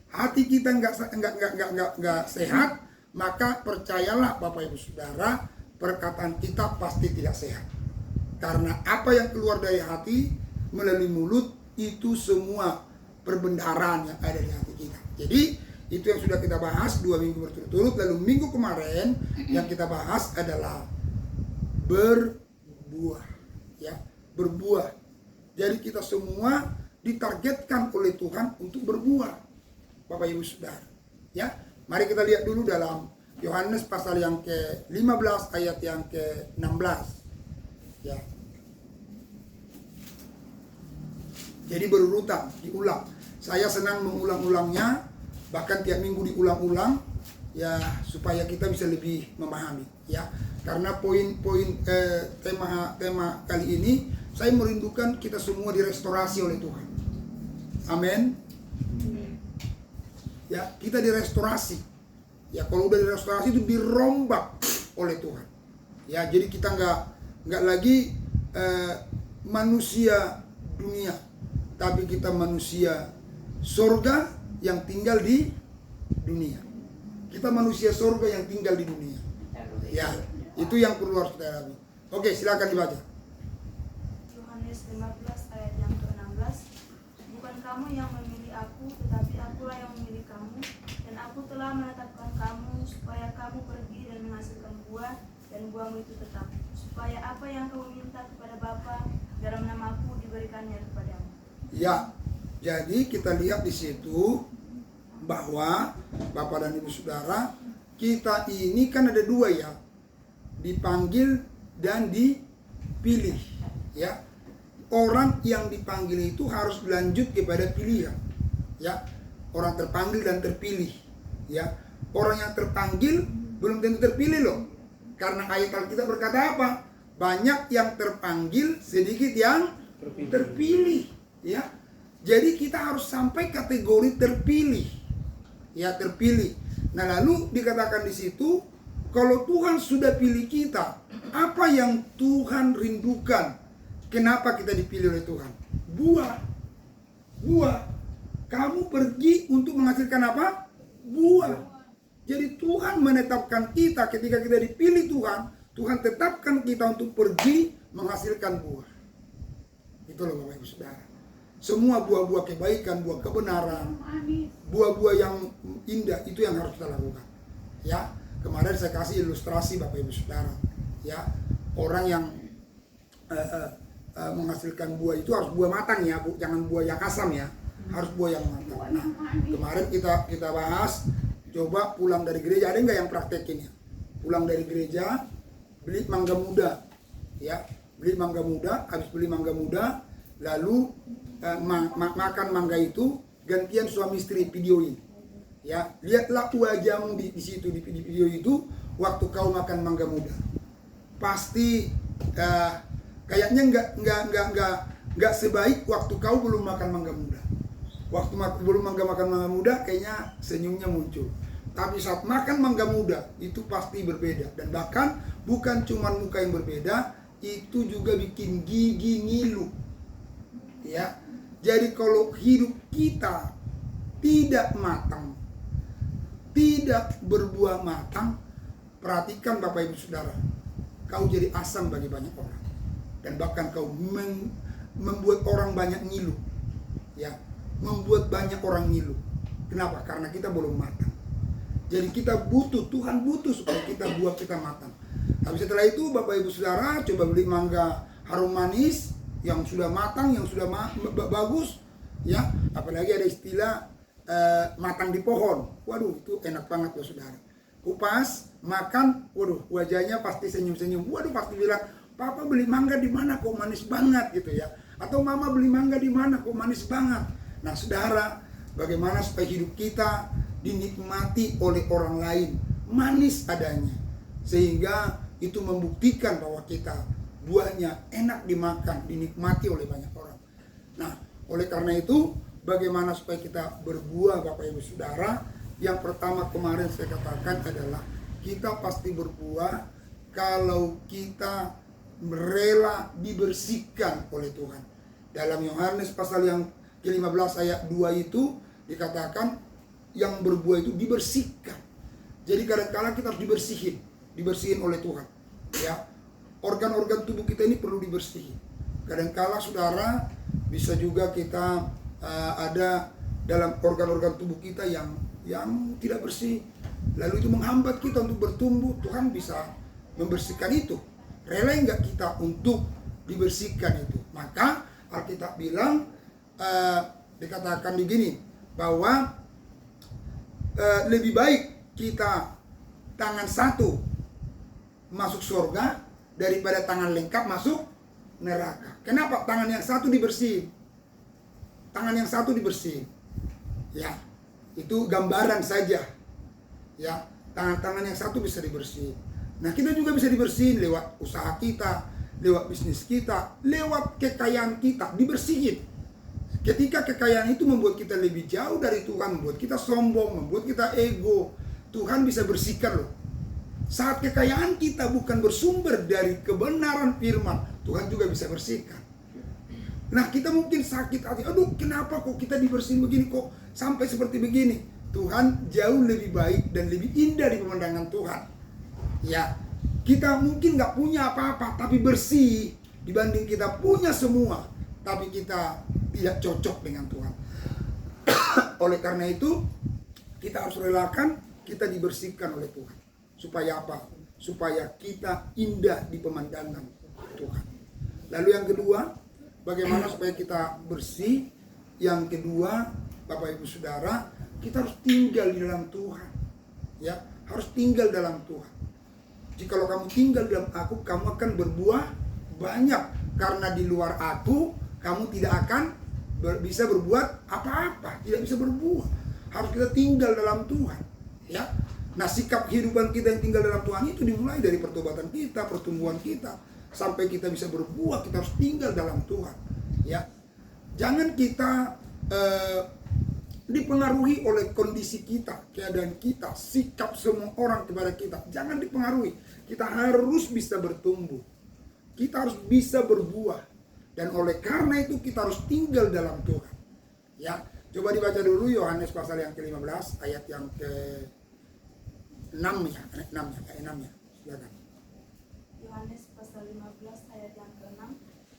Hati kita nggak sehat, maka percayalah Bapak Ibu Saudara, perkataan kita pasti tidak sehat. Karena apa yang keluar dari hati melalui mulut itu semua perbendaharaan yang ada di hati kita. Jadi itu yang sudah kita bahas 2 minggu berturut-turut. Lalu minggu kemarin yang kita bahas adalah berbuah, ya, berbuah. Jadi kita semua ditargetkan oleh Tuhan untuk berbuah, Bapak Ibu Saudara. Ya, mari kita lihat dulu dalam Yohanes pasal yang ke-15 ayat yang ke-16. Ya. Jadi berurutan, diulang. Saya senang mengulang-ulangnya, bahkan tiap minggu diulang-ulang, ya, supaya kita bisa lebih memahami, ya. Karena poin-poin tema kali ini saya merindukan kita semua direstorasi oleh Tuhan. Amin. Ya, kita direstorasi. Ya, kalau udah direstorasi itu dirombak oleh Tuhan. Ya, jadi kita nggak lagi manusia dunia, tapi kita manusia surga yang tinggal di dunia. Kita manusia surga yang tinggal di dunia. Ya, itu yang perlu harus kita alami. Oke, silakan dibaca. Yohanes 15 ayat yang ke-16. Bukan kamu yang memilih aku, tetapi akulah yang memilih kamu, dan aku telah menetapkan kamu supaya kamu pergi dan menghasilkan buah, dan buahmu itu tetap, supaya apa yang kamu minta kepada Bapa dalam namaku diberikannya kepadamu. Ya, jadi kita lihat di situ bahwa Bapak dan Ibu Saudara, kita ini kan ada 2 ya, dipanggil dan dipilih. Ya, orang yang dipanggil itu harus lanjut kepada pilihan. Ya, orang terpanggil dan terpilih. Ya, orang yang terpanggil belum tentu terpilih loh. Karena ayat Alkitab berkata apa? Banyak yang terpanggil, sedikit yang terpilih. Ya, jadi kita harus sampai kategori terpilih. Ya, terpilih. Nah, lalu dikatakan di situ, kalau Tuhan sudah pilih kita, apa yang Tuhan rindukan? Kenapa kita dipilih oleh Tuhan? Buah. Kamu pergi untuk menghasilkan apa? Buah. Jadi Tuhan menetapkan kita ketika kita dipilih Tuhan. Tuhan tetapkan kita untuk pergi menghasilkan buah. Itulah Bapak Ibu Saudara. Semua buah-buah kebaikan, buah kebenaran, buah-buah yang indah, itu yang harus kita lakukan. Ya, kemarin saya kasih ilustrasi Bapak Ibu Saudara. Ya, orang yang menghasilkan buah itu harus buah matang ya, jangan buah yang asam ya, harus buah yang matang. Nah, kemarin kita bahas, coba pulang dari gereja, ada nggak yang praktekin ya? Pulang dari gereja, beli mangga muda, ya, beli mangga muda, habis beli mangga muda, lalu makan mangga itu, gantian suami istri videoin, ya, lihatlah wajahmu di situ di video itu, waktu kau makan mangga muda, pasti kayaknya nggak sebaik waktu kau belum makan mangga muda. Waktu belum makan mangga muda, kayaknya senyumnya muncul. Tapi saat makan mangga muda, itu pasti berbeda. Dan bahkan bukan cuma muka yang berbeda, itu juga bikin gigi ngilu. Ya, jadi kalau hidup kita tidak matang, tidak berbuah matang, perhatikan Bapak Ibu Saudara, kau jadi asam bagi banyak orang. Dan bahkan kau membuat orang banyak ngilu. Ya, membuat banyak orang ngilu. Kenapa? Karena kita belum matang. Jadi kita butuh, Tuhan butuh supaya buah kita matang. Tapi setelah itu Bapak Ibu Saudara coba beli mangga harum manis yang sudah matang, yang sudah bagus, ya. Apalagi ada istilah matang di pohon. Waduh, itu enak banget ya Saudara. Kupas, makan, waduh, wajahnya pasti senyum-senyum. Waduh, pasti bilang, "Papa beli mangga di mana kok manis banget," gitu ya. Atau "Mama beli mangga di mana kok manis banget." Nah, Saudara, bagaimana supaya hidup kita dinikmati oleh orang lain manis adanya, sehingga itu membuktikan bahwa kita buahnya enak dimakan, dinikmati oleh banyak orang. Nah, oleh karena itu, bagaimana supaya kita berbuah Bapak Ibu Saudara? Yang pertama kemarin saya katakan adalah kita pasti berbuah kalau kita rela dibersihkan oleh Tuhan. Dalam Yohanes pasal yang ke-15 ayat 2 itu dikatakan yang berbuah itu dibersihkan. Jadi kadang-kadang kita harus dibersihin oleh Tuhan. Ya, organ-organ tubuh kita ini perlu dibersihin. Kadang-kadang Saudara bisa juga kita ada dalam organ-organ tubuh kita yang tidak bersih, lalu itu menghambat kita untuk bertumbuh. Tuhan bisa membersihkan itu. Rela enggak kita untuk dibersihkan itu? Maka Alkitab bilang, dikatakan begini, bahwa lebih baik kita tangan satu masuk surga daripada tangan lengkap masuk neraka. Kenapa? Tangan yang satu dibersihin. Tangan yang satu dibersihin. Ya, itu gambaran saja. Ya, tangan-tangan yang satu bisa dibersihin. Nah, kita juga bisa dibersihin lewat usaha kita, lewat bisnis kita, lewat kekayaan kita, dibersihin. Ketika kekayaan itu membuat kita lebih jauh dari Tuhan, membuat kita sombong, membuat kita ego, Tuhan bisa bersihkan loh. Saat kekayaan kita bukan bersumber dari kebenaran firman, Tuhan juga bisa bersihkan. Nah, kita mungkin sakit hati, aduh kenapa kok kita dibersihin begini, kok sampai seperti begini. Tuhan jauh lebih baik dan lebih indah di pemandangan Tuhan. Ya, kita mungkin gak punya apa-apa tapi bersih dibanding kita punya semua tapi kita tidak cocok dengan Tuhan. Oleh karena itu kita harus relakan kita dibersihkan oleh Tuhan. Supaya apa? Supaya kita indah di pemandangan Tuhan. Lalu yang kedua, bagaimana supaya kita bersih? Yang kedua, Bapak Ibu Saudara, kita harus tinggal di dalam Tuhan. Ya, harus tinggal dalam Tuhan. Jikalau kamu tinggal dalam aku, kamu akan berbuah banyak. Karena di luar aku, kamu tidak akan bisa berbuat apa-apa. Tidak bisa berbuah. Harus kita tinggal dalam Tuhan. Ya. Nah, sikap kehidupan kita yang tinggal dalam Tuhan itu dimulai dari pertobatan kita, pertumbuhan kita. sampai kita bisa berbuah, kita harus tinggal dalam Tuhan. Ya, jangan kita dipengaruhi oleh kondisi kita, keadaan kita, sikap semua orang kepada kita. Jangan dipengaruhi. Kita harus bisa bertumbuh. Kita harus bisa berbuah. Dan oleh karena itu kita harus tinggal dalam Tuhan. Ya, coba dibaca dulu Yohanes pasal yang ke-15 ayat yang ke-6 ya, ayat 6 ya. Silakan. Yohanes pasal 15 ayat yang ke-6.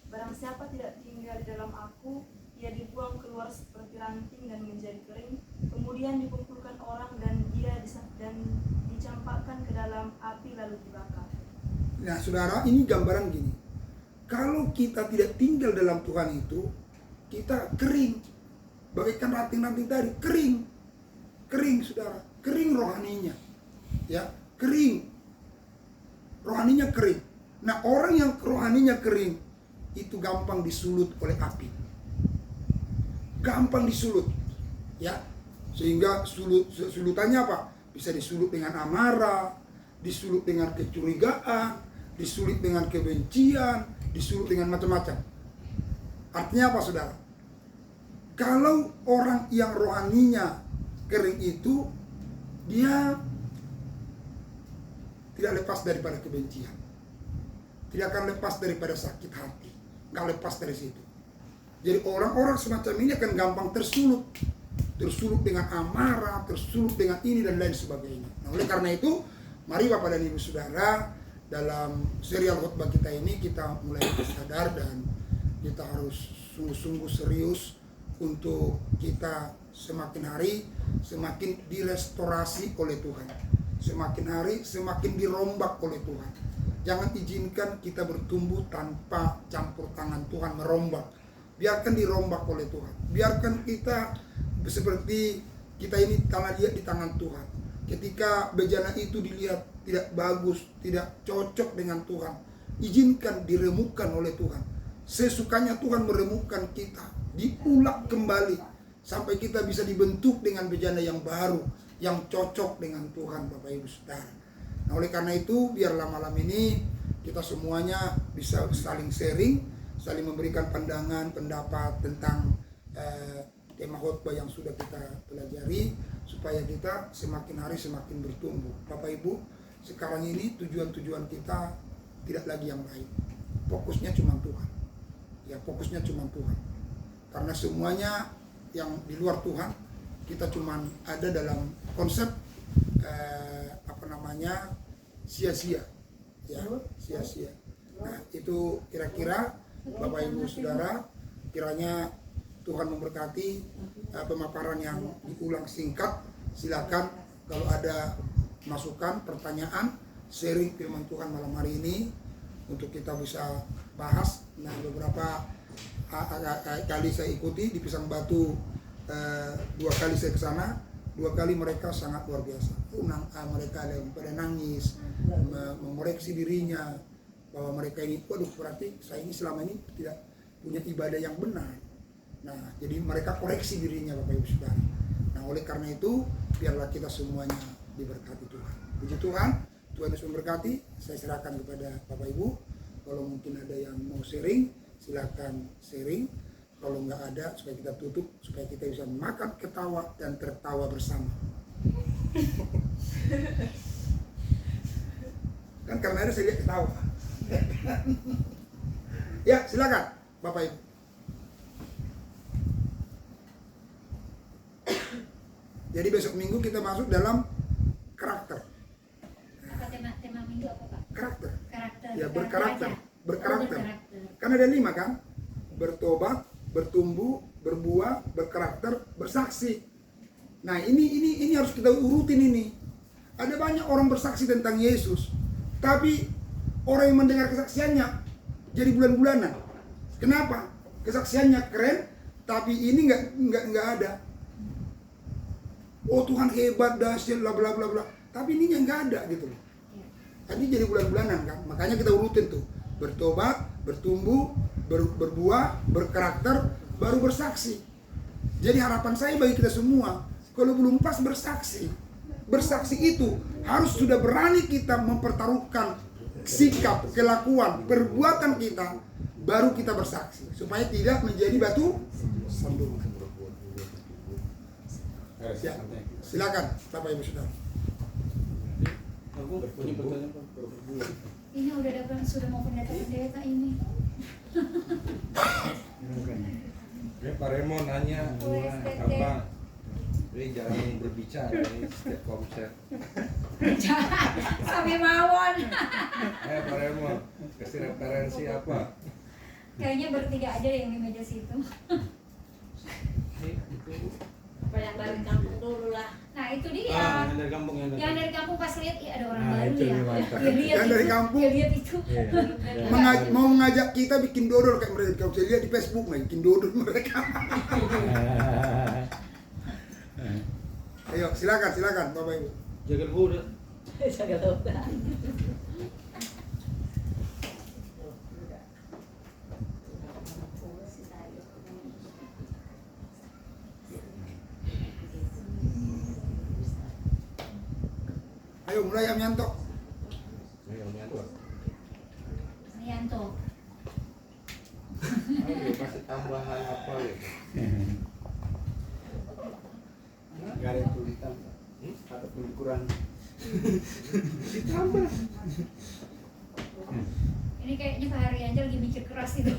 Barang siapa tidak tinggal di dalam aku, ia dibuang keluar seperti ranting dan menjadi kering, kemudian dikumpulkan orang dan dicampakkan ke dalam api lalu dibakar. Nah, saudara, ini gambaran gini. Kalau kita tidak tinggal dalam Tuhan itu, kita kering. Bagaikan ranting-ranting tadi, kering. Kering, saudara. Kering rohaninya. Ya, kering. Rohaninya kering. Nah, orang yang rohaninya kering, itu gampang disulut oleh api. Gampang disulut. Ya, sehingga sulutannya apa? Bisa disulut dengan amarah, disulut dengan kecurigaan, disulut dengan kebencian, disulut dengan macam-macam. Artinya apa, saudara? Kalau orang yang rohaninya kering itu, dia tidak lepas daripada kebencian, tidak akan lepas daripada sakit hati, nggak lepas dari situ. Jadi orang-orang semacam ini akan gampang tersulut dengan amarah, tersulut dengan ini dan lain sebagainya. Nah, oleh karena itu, mari Bapak dan Ibu Saudara, dalam serial khotbah kita ini kita mulai sadar dan kita harus sungguh-sungguh serius untuk kita semakin hari semakin direstorasi oleh Tuhan. Semakin hari semakin dirombak oleh Tuhan. Jangan izinkan kita bertumbuh tanpa campur tangan Tuhan merombak. Biarkan dirombak oleh Tuhan. Biarkan kita seperti kita ini tangan dia di tangan Tuhan. Ketika bejana itu dilihat tidak bagus, tidak cocok dengan Tuhan, izinkan diremukkan oleh Tuhan. Sesukanya Tuhan meremukkan kita, diulak kembali sampai kita bisa dibentuk dengan bejana yang baru, yang cocok dengan Tuhan, Bapak Ibu Saudara. Nah, oleh karena itu, biarlah malam ini kita semuanya bisa saling sharing, saling memberikan pandangan, pendapat tentang tema khotbah yang sudah kita pelajari, supaya kita semakin hari semakin bertumbuh. Bapak Ibu, sekarang ini tujuan-tujuan kita tidak lagi yang lain. Fokusnya cuma Tuhan. Ya, fokusnya cuma Tuhan. Karena semuanya yang di luar Tuhan, kita cuma ada dalam konsep sia-sia. Ya, sia-sia. Nah, itu kira-kira Bapak Ibu Saudara, kiranya Tuhan memberkati pemaparan yang diulang singkat. Silakan kalau ada masukan, pertanyaan, sharing firman Tuhan malam hari ini untuk kita bisa bahas. Nah, beberapa kali saya ikuti di Pisang Batu, 2 kali saya ke sana, 2 kali mereka sangat luar biasa. Mereka yang pada nangis, mengoreksi dirinya bahwa mereka ini, waduh, berarti saya ini selama ini tidak punya ibadah yang benar. Nah, jadi mereka koreksi dirinya, Bapak Ibu Saudara. Nah, oleh karena itu, biarlah kita semuanya diberkati Tuhan. Puji Tuhan, Tuhan Yesus memberkati. Saya serahkan kepada Bapak Ibu. Kalau mungkin ada yang mau sharing, silakan sharing. Kalau nggak ada, supaya kita tutup, supaya kita bisa makan, ketawa, dan tertawa bersama. Kan karena ada saya lihat ketawa. Ya, silakan Bapak Ibu. Jadi besok minggu kita masuk dalam karakter. Apa tema minggu apa, Pak? Karakter. Karakter. Ya, berkarakter. Berkarakter. Oh, berkarakter. Kan ada 5 kan? Bertobat, bertumbuh, berbuah, berkarakter, bersaksi. Nah, ini harus kita urutin ini. Ada banyak orang bersaksi tentang Yesus, tapi orang yang mendengar kesaksiannya jadi bulan-bulanan. Kenapa? Kesaksiannya keren, tapi ini nggak ada. Oh, Tuhan hebat, dahsyat, bla bla bla bla. Tapi ininya nggak ada gitu loh. Tadi jadi bulan-bulanan kan. Makanya kita urutin tuh. Bertobat, bertumbuh, berbuah, berkarakter, baru bersaksi. Jadi harapan saya bagi kita semua, kalau belum pas bersaksi itu harus sudah berani kita mempertaruhkan sikap, kelakuan, perbuatan kita, baru kita bersaksi supaya tidak menjadi batu sandungan. Ya, silakan Bapak Ibu Saudara. Ini sudah mau pendeta ini. Pak Remo nanya apa? Ini jarang berbicara ini setiap konser. Sampai mawon. Pak Remo, kasih referensi apa? Kayaknya bertiga aja yang di meja situ. Banyak dari kampung dulu lah. Nah itu dia. Yang dari kampung Yang dari kampung pas lihat, iya ada orang Nah, baru itu ya. lebih mantap. Ya, lihat Yang itu. dari kampung. Ya, lihat itu. Mau mengajak kita bikin dodol kayak mereka. Kalau saya lihat di Facebook bikin dodol mereka. Ayo silakan Bapak Ibu. Jaga udah. Jaga lupa. Ayo mulai Amianto. Nianto. Ayo kasih tambahan apa ya? Gak ada tulisan ataupun kurang. Ini kayaknya Pak Hari aja lagi mikir keras itu.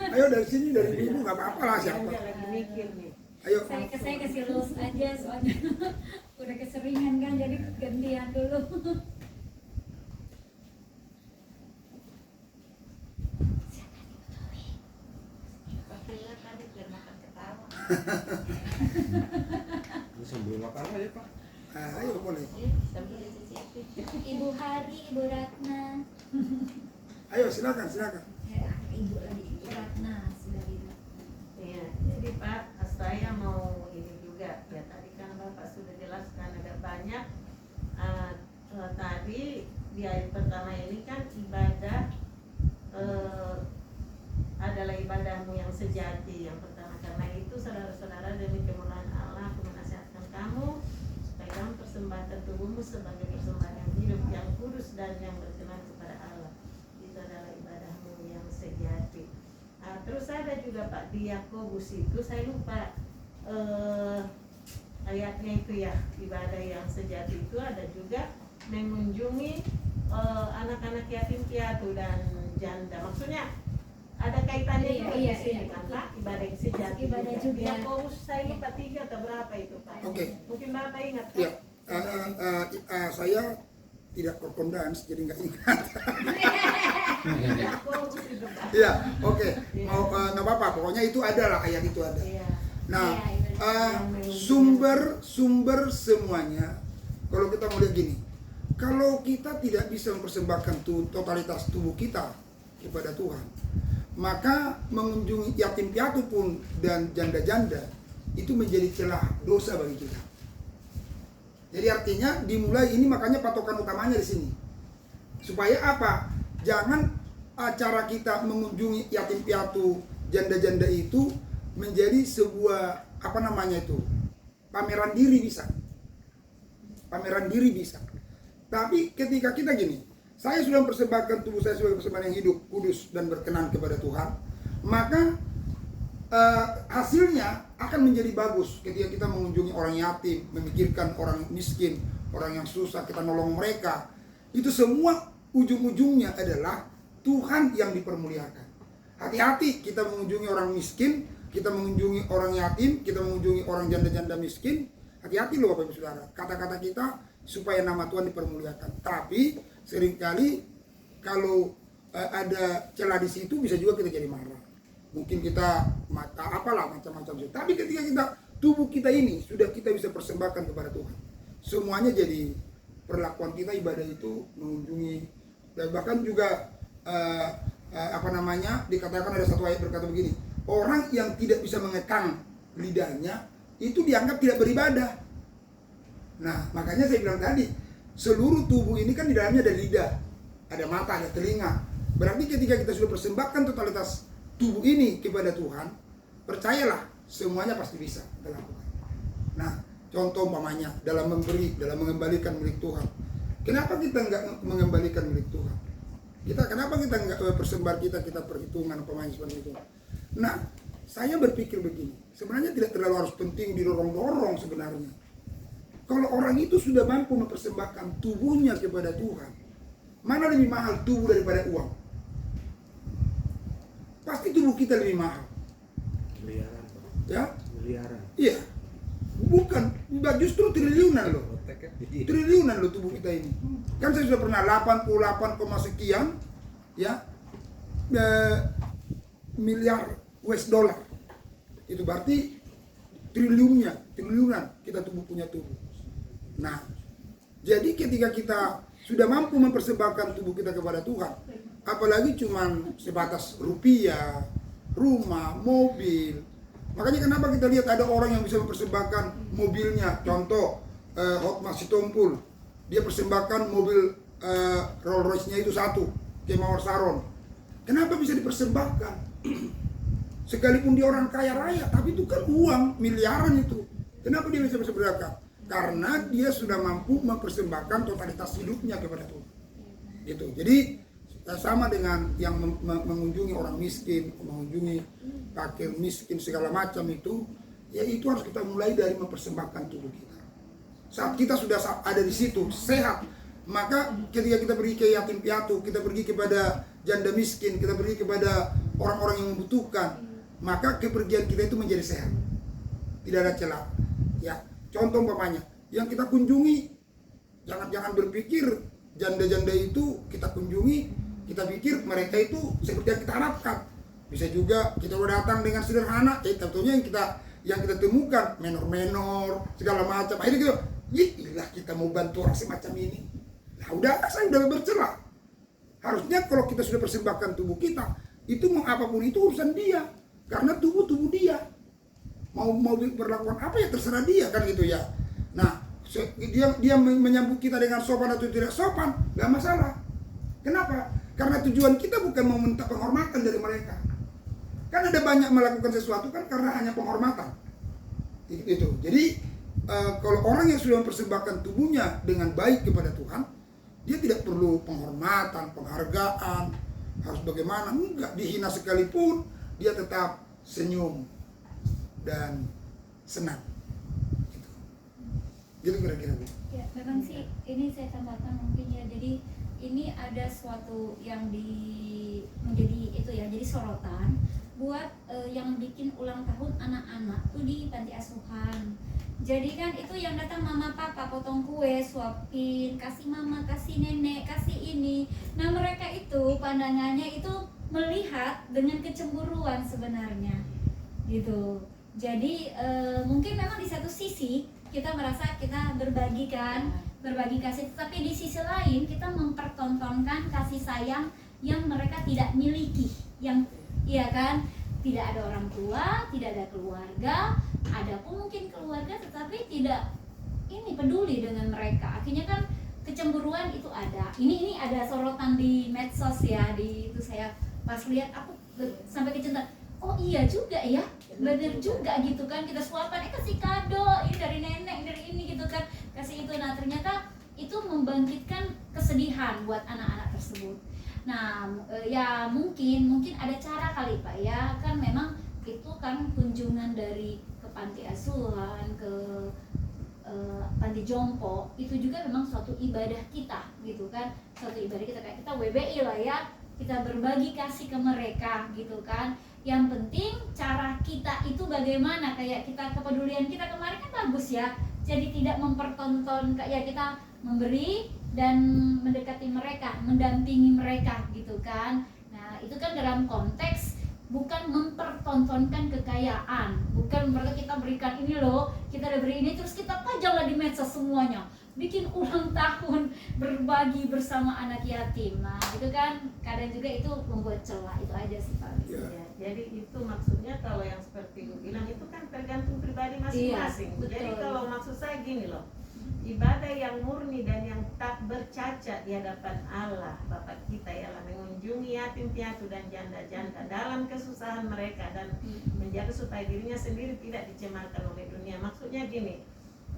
Ayo dari sini dari ibu nggak apa-apa lah siapa. Lagi mikir nih. Ayo. Saya kasih lulus aja soalnya udah keseringan kan, jadi gantian dulu. Pastilah tadi biar makan ketawa. Ini sambil makan aja Pak. Nah, ayo boleh. Sambil dicicipi. Ibu Hari, Ibu Ratna. Ayo silakan. Ya, Ibu lagi, Ibu Ratna sudah itu. Iya, jadi Pak, saya mau ini juga. Ya tadi kan Bapak sudah jelaskan agak banyak. Tadi di ayat pertama ini kan ibadah adalah ibadahmu yang sejati yang pertama. Karena itu saudara-saudara, demi kemurahan Allah aku menasihatkan kamu supaya kamu persembahkan tubuhmu sebagai persembahan yang hidup, yang kudus dan yang berkenan kepada Allah. Itu adalah ibadahmu yang sejati. Terus ada juga Pak di Yakobus itu saya lupa ayatnya itu ya, ibadah yang sejati itu ada juga mengunjungi anak-anak yatim piatu dan janda. Maksudnya ada kaitannya juga di sini kan Pak, ibadah yang sejati. Ibadah juga. Di Yakobus saya lupa 3 atau berapa itu Pak. Oke. Mungkin Bapak ingat Ya, kan? saya tidak perkondans jadi nggak ingat. Yakobus itu Pak. Iya, oke. Mau nggak apa-apa. Pokoknya itu ada lah, ayat itu ada. Iya. Nah, Iya, sumber semuanya. Kalau kita mau lihat gini, kalau kita tidak bisa mempersembahkan totalitas tubuh kita kepada Tuhan, maka mengunjungi yatim piatu pun dan janda-janda itu menjadi celah dosa bagi kita. Jadi artinya dimulai ini, makanya patokan utamanya di sini. Supaya apa? Jangan acara kita mengunjungi yatim piatu, janda-janda itu menjadi sebuah pameran diri bisa. Pameran diri bisa. Tapi ketika kita gini, saya sudah mempersembahkan tubuh saya sebagai persembahan yang hidup, kudus dan berkenan kepada Tuhan, maka hasilnya akan menjadi bagus ketika kita mengunjungi orang yatim, memikirkan orang miskin, orang yang susah, kita nolong mereka. Itu semua ujung-ujungnya adalah Tuhan yang dipermuliakan. Hati-hati kita mengunjungi orang miskin, kita mengunjungi orang yatim, kita mengunjungi orang janda-janda miskin. Hati-hati loh Bapak Ibu Saudara, kata-kata kita supaya nama Tuhan dipermuliakan. Tapi seringkali kalau ada celah di situ bisa juga kita jadi marah. Mungkin kita macam-macam. Tapi ketika kita tubuh kita ini sudah kita bisa persembahkan kepada Tuhan, semuanya jadi perlakuan kita ibadah itu mengunjungi. Dan bahkan juga dikatakan ada satu ayat berkata begini, orang yang tidak bisa mengekang lidahnya itu dianggap tidak beribadah. Nah, makanya saya bilang tadi, seluruh tubuh ini kan di dalamnya ada lidah, ada mata, ada telinga. Berarti ketika kita sudah persembahkan totalitas tubuh ini kepada Tuhan, percayalah semuanya pasti bisa dilakukan. Nah, Contoh umpamanya dalam memberi, dalam mengembalikan milik Tuhan. Kenapa kita nggak mengembalikan milik Tuhan? Kenapa kita nggak persembahan kita perhitungan umpamanya seperti itu? Nah, saya berpikir begini, sebenarnya tidak terlalu harus penting didorong-dorong sebenarnya. Kalau orang itu sudah mampu mempersembahkan tubuhnya kepada Tuhan, mana lebih mahal tubuh daripada uang? Pasti tubuh kita lebih mahal. Miliaran, Pak. Ya? Miliaran. Iya. Bukan, justru triliunan loh. Oteknya. Triliunan loh tubuh kita ini. Kan saya sudah pernah 88, sekian ya miliar US dollar. Itu berarti triliunan kita punya tubuh. Nah, jadi ketika kita sudah mampu mempersembahkan tubuh kita kepada Tuhan, apalagi cuman sebatas rupiah, rumah, mobil. Makanya kenapa kita lihat ada orang yang bisa mempersembahkan mobilnya. Contoh Hotmar Sitompul, dia persembahkan mobil Rolls Royce-nya itu satu, ke Mawar Saron. Kenapa bisa dipersembahkan? Sekalipun dia orang kaya raya, tapi itu kan uang miliaran itu. Kenapa dia bisa mempersembahkan? Karena dia sudah mampu mempersembahkan totalitas hidupnya kepada Tuhan. Gitu. Jadi sama dengan yang mengunjungi orang miskin, mengunjungi fakir miskin segala macam itu, ya itu harus kita mulai dari mempersembahkan tubuh kita. Saat kita sudah ada di situ sehat, maka ketika kita pergi ke yatim piatu, kita pergi kepada janda miskin, kita pergi kepada orang-orang yang membutuhkan, maka kepergian kita itu menjadi sehat, tidak ada celah. Ya, contoh umpamanya yang kita kunjungi, jangan berpikir janda-janda itu kita kunjungi, kita pikir mereka itu seperti yang kita harapkan. Bisa juga kita udah datang dengan sederhana, tentunya yang kita temukan menor-menor segala macam. Akhirnya kita mau bantu orang semacam ini. Nah, saya udah bercelah. Harusnya kalau kita sudah persembahkan tubuh kita, itu mau apapun itu urusan dia, karena tubuh dia. Mau berlakukan apa ya terserah dia kan gitu ya. Nah, dia menyambut kita dengan sopan atau tidak sopan, nggak masalah. Kenapa? Karena tujuan kita bukan mau minta penghormatan dari mereka. Kan ada banyak melakukan sesuatu kan karena hanya penghormatan. Itu. Jadi kalau orang yang sudah mempersembahkan tubuhnya dengan baik kepada Tuhan, dia tidak perlu penghormatan, penghargaan, harus bagaimana, enggak, dihina sekalipun dia tetap senyum dan senang. Gitu kira-kira. Ya, memang sih ini saya tambahkan mungkin ya. Jadi ini ada suatu yang menjadi itu ya, jadi sorotan buat yang bikin ulang tahun anak-anak tuh di panti asuhan. Jadi kan itu yang datang mama papa potong kue, suapin, kasih mama, kasih nenek, kasih ini. Nah mereka itu pandangannya itu melihat dengan kecemburuan sebenarnya gitu. Jadi mungkin memang di satu sisi kita merasa kita berbagi kasih, tapi di sisi lain kita mempertontonkan kasih sayang yang mereka tidak miliki, yang iya kan, tidak ada orang tua, tidak ada keluarga, ada pun mungkin keluarga tetapi tidak peduli dengan mereka. Akhirnya kan kecemburuan itu ada. Ini ada sorotan di medsos ya, di itu saya pas lihat aku sampai kecentan. Oh iya juga ya, bener juga gitu kan, kita suapan, kasih kado, ini dari nenek, dari ini gitu kan, kasih itu. Nah ternyata itu membangkitkan kesedihan buat anak-anak tersebut. Nah ya mungkin ada cara kali Pak ya, kan memang itu kan kunjungan dari ke panti asuhan, ke panti jompo, itu juga memang suatu ibadah kita gitu kan, suatu ibadah kita, kayak kita WBI lah ya, kita berbagi kasih ke mereka gitu kan. Yang penting cara kita itu bagaimana, kayak kita kepedulian kita kemarin kan bagus ya, jadi tidak mempertonton kayak kita memberi dan mendekati mereka, mendampingi mereka gitu kan. Nah itu kan dalam konteks bukan mempertontonkan kekayaan, bukan berarti kita berikan ini loh, kita udah beri ini terus kita pajanglah di medsos semuanya, bikin ulang tahun berbagi bersama anak yatim. Nah itu kan kadang juga itu membuat celah, itu aja sih Pak. Ya, jadi itu maksudnya kalau yang seperti lu bilang itu kan tergantung pribadi masing-masing. Iya, Jadi betul. kalau maksud saya gini loh, ibadah yang murni dan yang tak bercacat di hadapan Allah Bapa kita ialah mengunjungi yatim piatu dan janda-janda dalam kesusahan mereka dan menjaga supaya dirinya sendiri tidak dicemarkan oleh dunia. Maksudnya gini,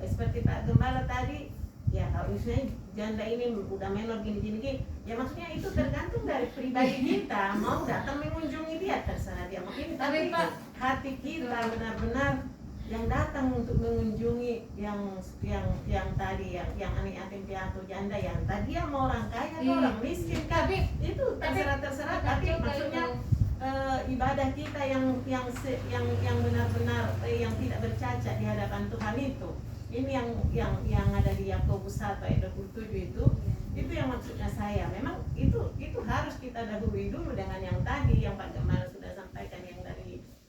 seperti Pak Gembala tadi, ya kalau misalnya janda ini udah menor gini, ya maksudnya itu tergantung dari pribadi kita, mau datang mengunjungi dia terserah dia mau ini, tapi Pak, hati kita benar-benar yang datang untuk mengunjungi yang tadi yang anak yatim piatu janda yang tadi yang mau orang kaya atau orang miskin kan itu terserah tapi maksudnya ibadah kita yang benar-benar yang tidak bercacat di hadapan Tuhan ini yang ada di Yakobus 1 ayat 27 itu yang maksudnya saya memang itu harus kita dahului dulu dengan yang tadi yang Pak Gamal sudah sampaikan yang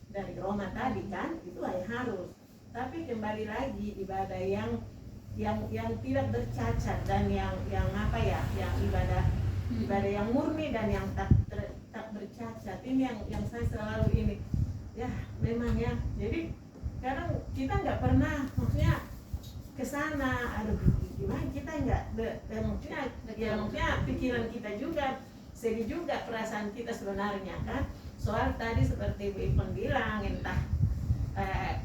dari Roma tadi kan itu harus, tapi kembali lagi ibadah yang tidak bercacat dan yang apa ya yang ibadah yang murni dan yang tak bercacat ini yang saya selalu ini ya memang ya, jadi kadang kita nggak pernah maksudnya ke sana, aduh gimana kita nggak maksudnya pikiran kita juga sedih juga perasaan kita sebenarnya kan, soal tadi seperti Bu Ipon bilang entah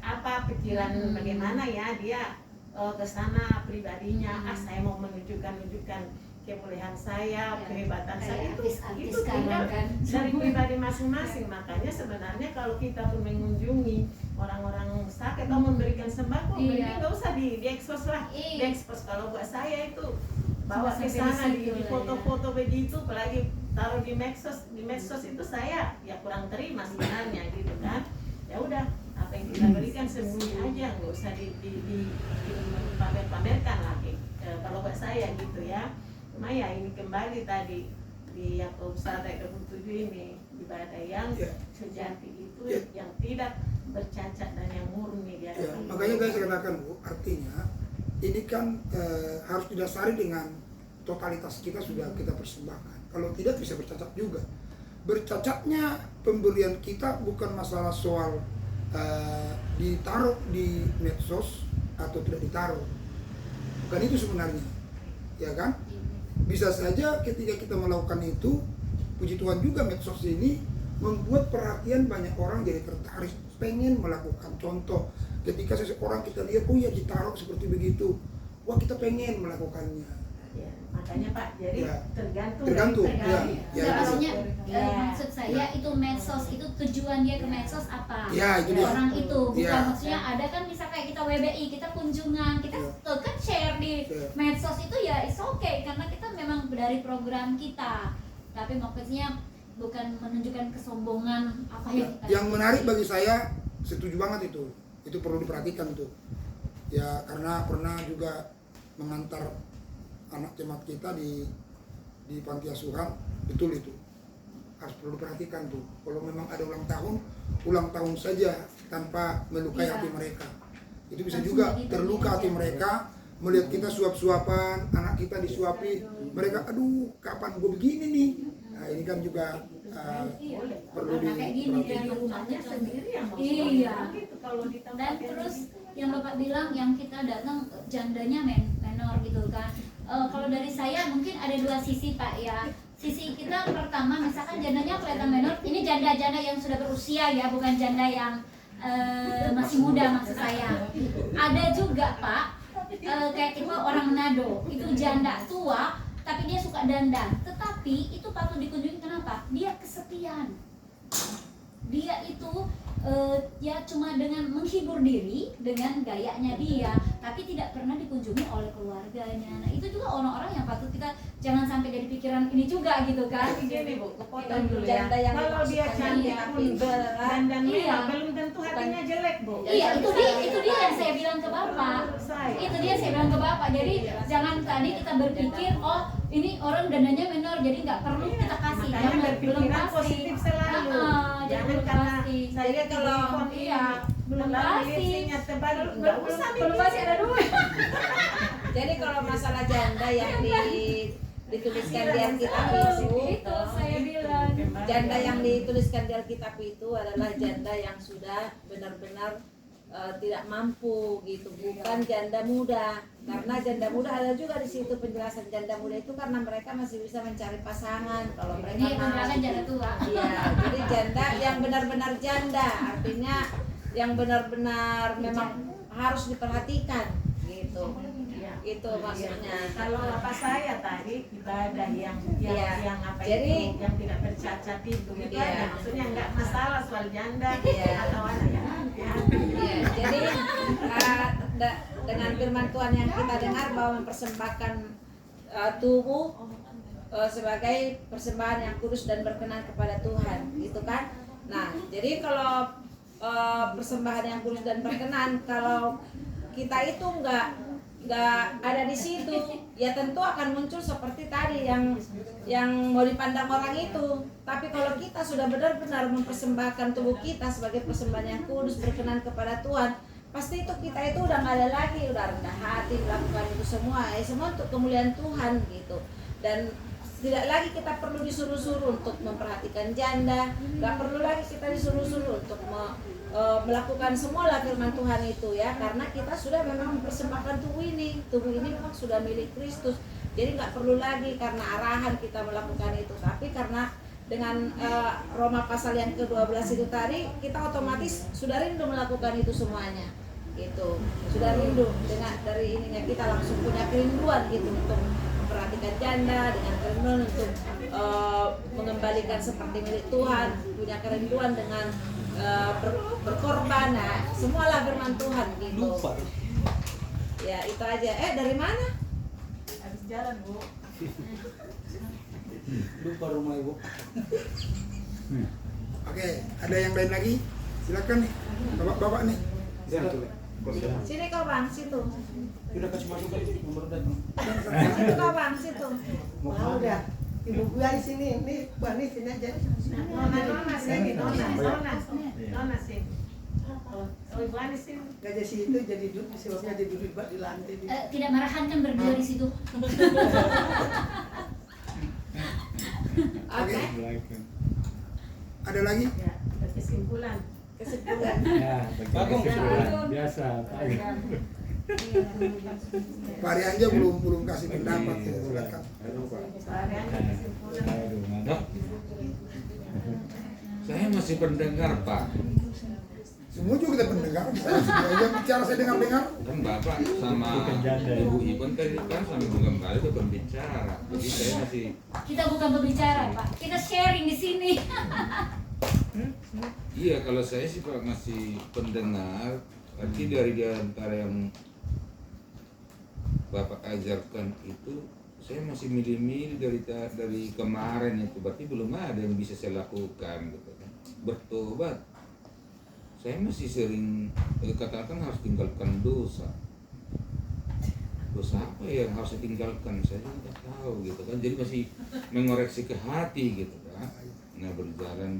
apa pikiran bagaimana ya dia ke sana pribadinya, saya mau menunjukkan kemuliaan saya, kehebatan saya itu tinggal dari pribadi masing-masing. Makanya sebenarnya kalau kita pun mengunjungi orang-orang sakit atau memberikan sembako, nggak usah diekspos lah, diekspos. Kalau buat saya itu bawa ke sana di foto-foto begitu, apalagi taruh di medsos itu saya ya kurang terima sebenarnya gitu kan. Ya udah apa yang kita berikan sembunyi aja, nggak usah dipamer-pamerkan lagi. Kalau buat saya gitu ya. Cuma ya ini kembali tadi di Yakobus 1 ayat 27 ini ibadah yang sejati itu yang tidak bercacat dan yang murni di hadapan makanya guys saya katakan Bu, artinya ini kan harus didasari dengan totalitas kita sudah kita persembahkan. Kalau tidak bisa bercacat juga. Bercacatnya pemberian kita bukan masalah soal ditaruh di medsos atau tidak ditaruh, bukan itu sebenarnya, ya kan? Bisa saja ketika kita melakukan itu, puji Tuhan juga medsos ini membuat perhatian banyak orang jadi tertarik, pengen melakukan. Contoh, ketika seseorang kita lihat, oh ya ditaruh seperti begitu, wah kita pengen melakukannya. Ya, makanya Pak, jadi tergantung. Maksudnya maksud saya itu medsos itu tujuan dia ke medsos apa? Itu dia. Orang itu bukan maksudnya ada kan misal kayak kita WBI, kita kunjungan, kita kan share di medsos itu ya it's okay karena kita memang dari program kita. Tapi maksudnya bukan menunjukkan kesombongan apa yang kita. Yang menarik bagi saya setuju banget itu. Itu perlu diperhatikan tuh. Ya karena pernah juga mengantar anak jemaat kita di panti asuhan, betul itu harus perlu diperhatikan tuh. Kalau memang ada ulang tahun saja tanpa melukai hati mereka, itu bisa juga terluka hati mereka melihat kita suap-suapan, anak kita disuapi, mereka aduh kapan gue begini nih. Nah ini kan juga perlu diperhatikan. Rumahnya sendiri yang mau kalau di tempat dan terus yang Bapak bilang yang kita datang jandanya menor gitu kan. Kalau dari saya mungkin ada dua sisi Pak ya. Sisi kita pertama misalkan jandanya kelihatan menor, ini janda-janda yang sudah berusia ya, bukan janda yang masih muda maksud saya. Ada juga Pak kayak tipe orang Manado, itu janda tua tapi dia suka dandan, tetapi itu patut dikunjungi. Kenapa? Dia kesepian. Dia itu ya cuma dengan menghibur diri dengan gayanya dia, tapi tidak pernah dikunjungi oleh keluarganya. Nah itu juga orang-orang yang patut kita jangan sampai jadi pikiran ini juga gitu kan. Gini Bu, kepotong dulu ya. Kalau dia cantik pun dan belum tentu hatinya jelek Bu. Iya itu dia yang saya bilang ke Bapak. Itu dia saya bilang ke Bapak. Jadi jangan tadi kita berpikir oh ini orang dananya menor jadi nggak perlu kita kasih. Makanya berpikiran positif selalu. Jangan karena saya kalau belum pasti tebal nggak usah belum pasti ada duit. Jadi kalau masalah janda yang dituliskan di Alkitab itu saya bilang janda yang dituliskan di Alkitab itu adalah janda yang sudah benar-benar tidak mampu gitu, bukan janda muda. Karena janda muda ada juga di situ penjelasan janda muda itu karena mereka masih bisa mencari pasangan. Kalau mereka kan janda tua. Iya, jadi janda yang benar-benar janda artinya yang benar-benar memang harus diperhatikan gitu. gitu. Ya. Itu maksudnya. Kalau apa saya tadi ibadah yang Iya. apa Jadi- itu yang tidak bercacat itu Iya. aja. Maksudnya nggak masalah soal janda Iya. atau anak ya. Iya, jadi dengan firman Tuhan yang kita dengar bahwa mempersembahkan tubuh sebagai persembahan yang kudus dan berkenan kepada Tuhan, gitu kan? Nah, jadi kalau persembahan yang kudus dan berkenan, kalau kita itu nggak ada di situ, ya tentu akan muncul seperti tadi yang mau dipandang orang itu. Tapi kalau kita sudah benar-benar mempersembahkan tubuh kita sebagai persembahan yang kudus berkenan kepada Tuhan, pasti itu kita itu udah nggak ada lagi, udah rendah hati melakukan itu semua, semua untuk kemuliaan Tuhan gitu. Dan tidak lagi kita perlu disuruh-suruh untuk memperhatikan janda, nggak perlu lagi kita disuruh-suruh untuk melakukan semua lah firman Tuhan itu ya, karena kita sudah memang mempersembahkan tubuh ini memang sudah milik Kristus. Jadi nggak perlu lagi karena arahan kita melakukan itu, tapi karena dengan Roma pasal yang ke-12 itu tadi, kita otomatis sudah rindu melakukan itu semuanya gitu, sudah rindu dengan dari ininya, kita langsung punya kerinduan gitu untuk memperhatikan janda, dengan kerinduan untuk mengembalikan seperti milik Tuhan, punya kerinduan dengan berkorban, nah semualah firman Tuhan gitu. Ya itu aja. Dari mana? Habis jalan Bu. Lupa rumah ibu. Oke, ada yang lain lagi? Silakan nih, bapak-bapak nih. Sini kau bang, situ. Udah kasih masuk aja nomor datang. Situ kau bang, situ. Mau dah. Ibu gua di sini, ini Bang di sini aja. Nona sini, Nona sini. Oh, Ibu Ani sini. Gajah situ jadi duduk, sebabnya jadi duduk di lantai. Tidak marahan kan berdua di situ. Oke. Ada lagi? Ya, kesimpulan. Ya, Bagong. kesimpulan biasa. Pak Arianja belum kasih pendapat ya, silakan. Soalnya kesimpulan. Saya masih pendengar Pak. Semua juga kita pendengar. Saya bicara, saya dengar. Kan Bapak sama Ibu Iban kan sambil kembali ke berbicara. Jadi saya masih Kita bukan berbicara, Pak. Kita sharing di sini. iya kalau saya sih Pak masih pendengar. Arti dari antara yang Bapak ajarkan itu saya masih milih-milih dari kemarin itu, berarti belum ada yang bisa saya lakukan gitu kan. Bertobat. Saya masih sering katakan harus tinggalkan dosa. Dosa apa yang harus saya tinggalkan? Saya tidak tahu gitu kan. Jadi masih mengoreksi ke hati gitu kan. Nah berjalan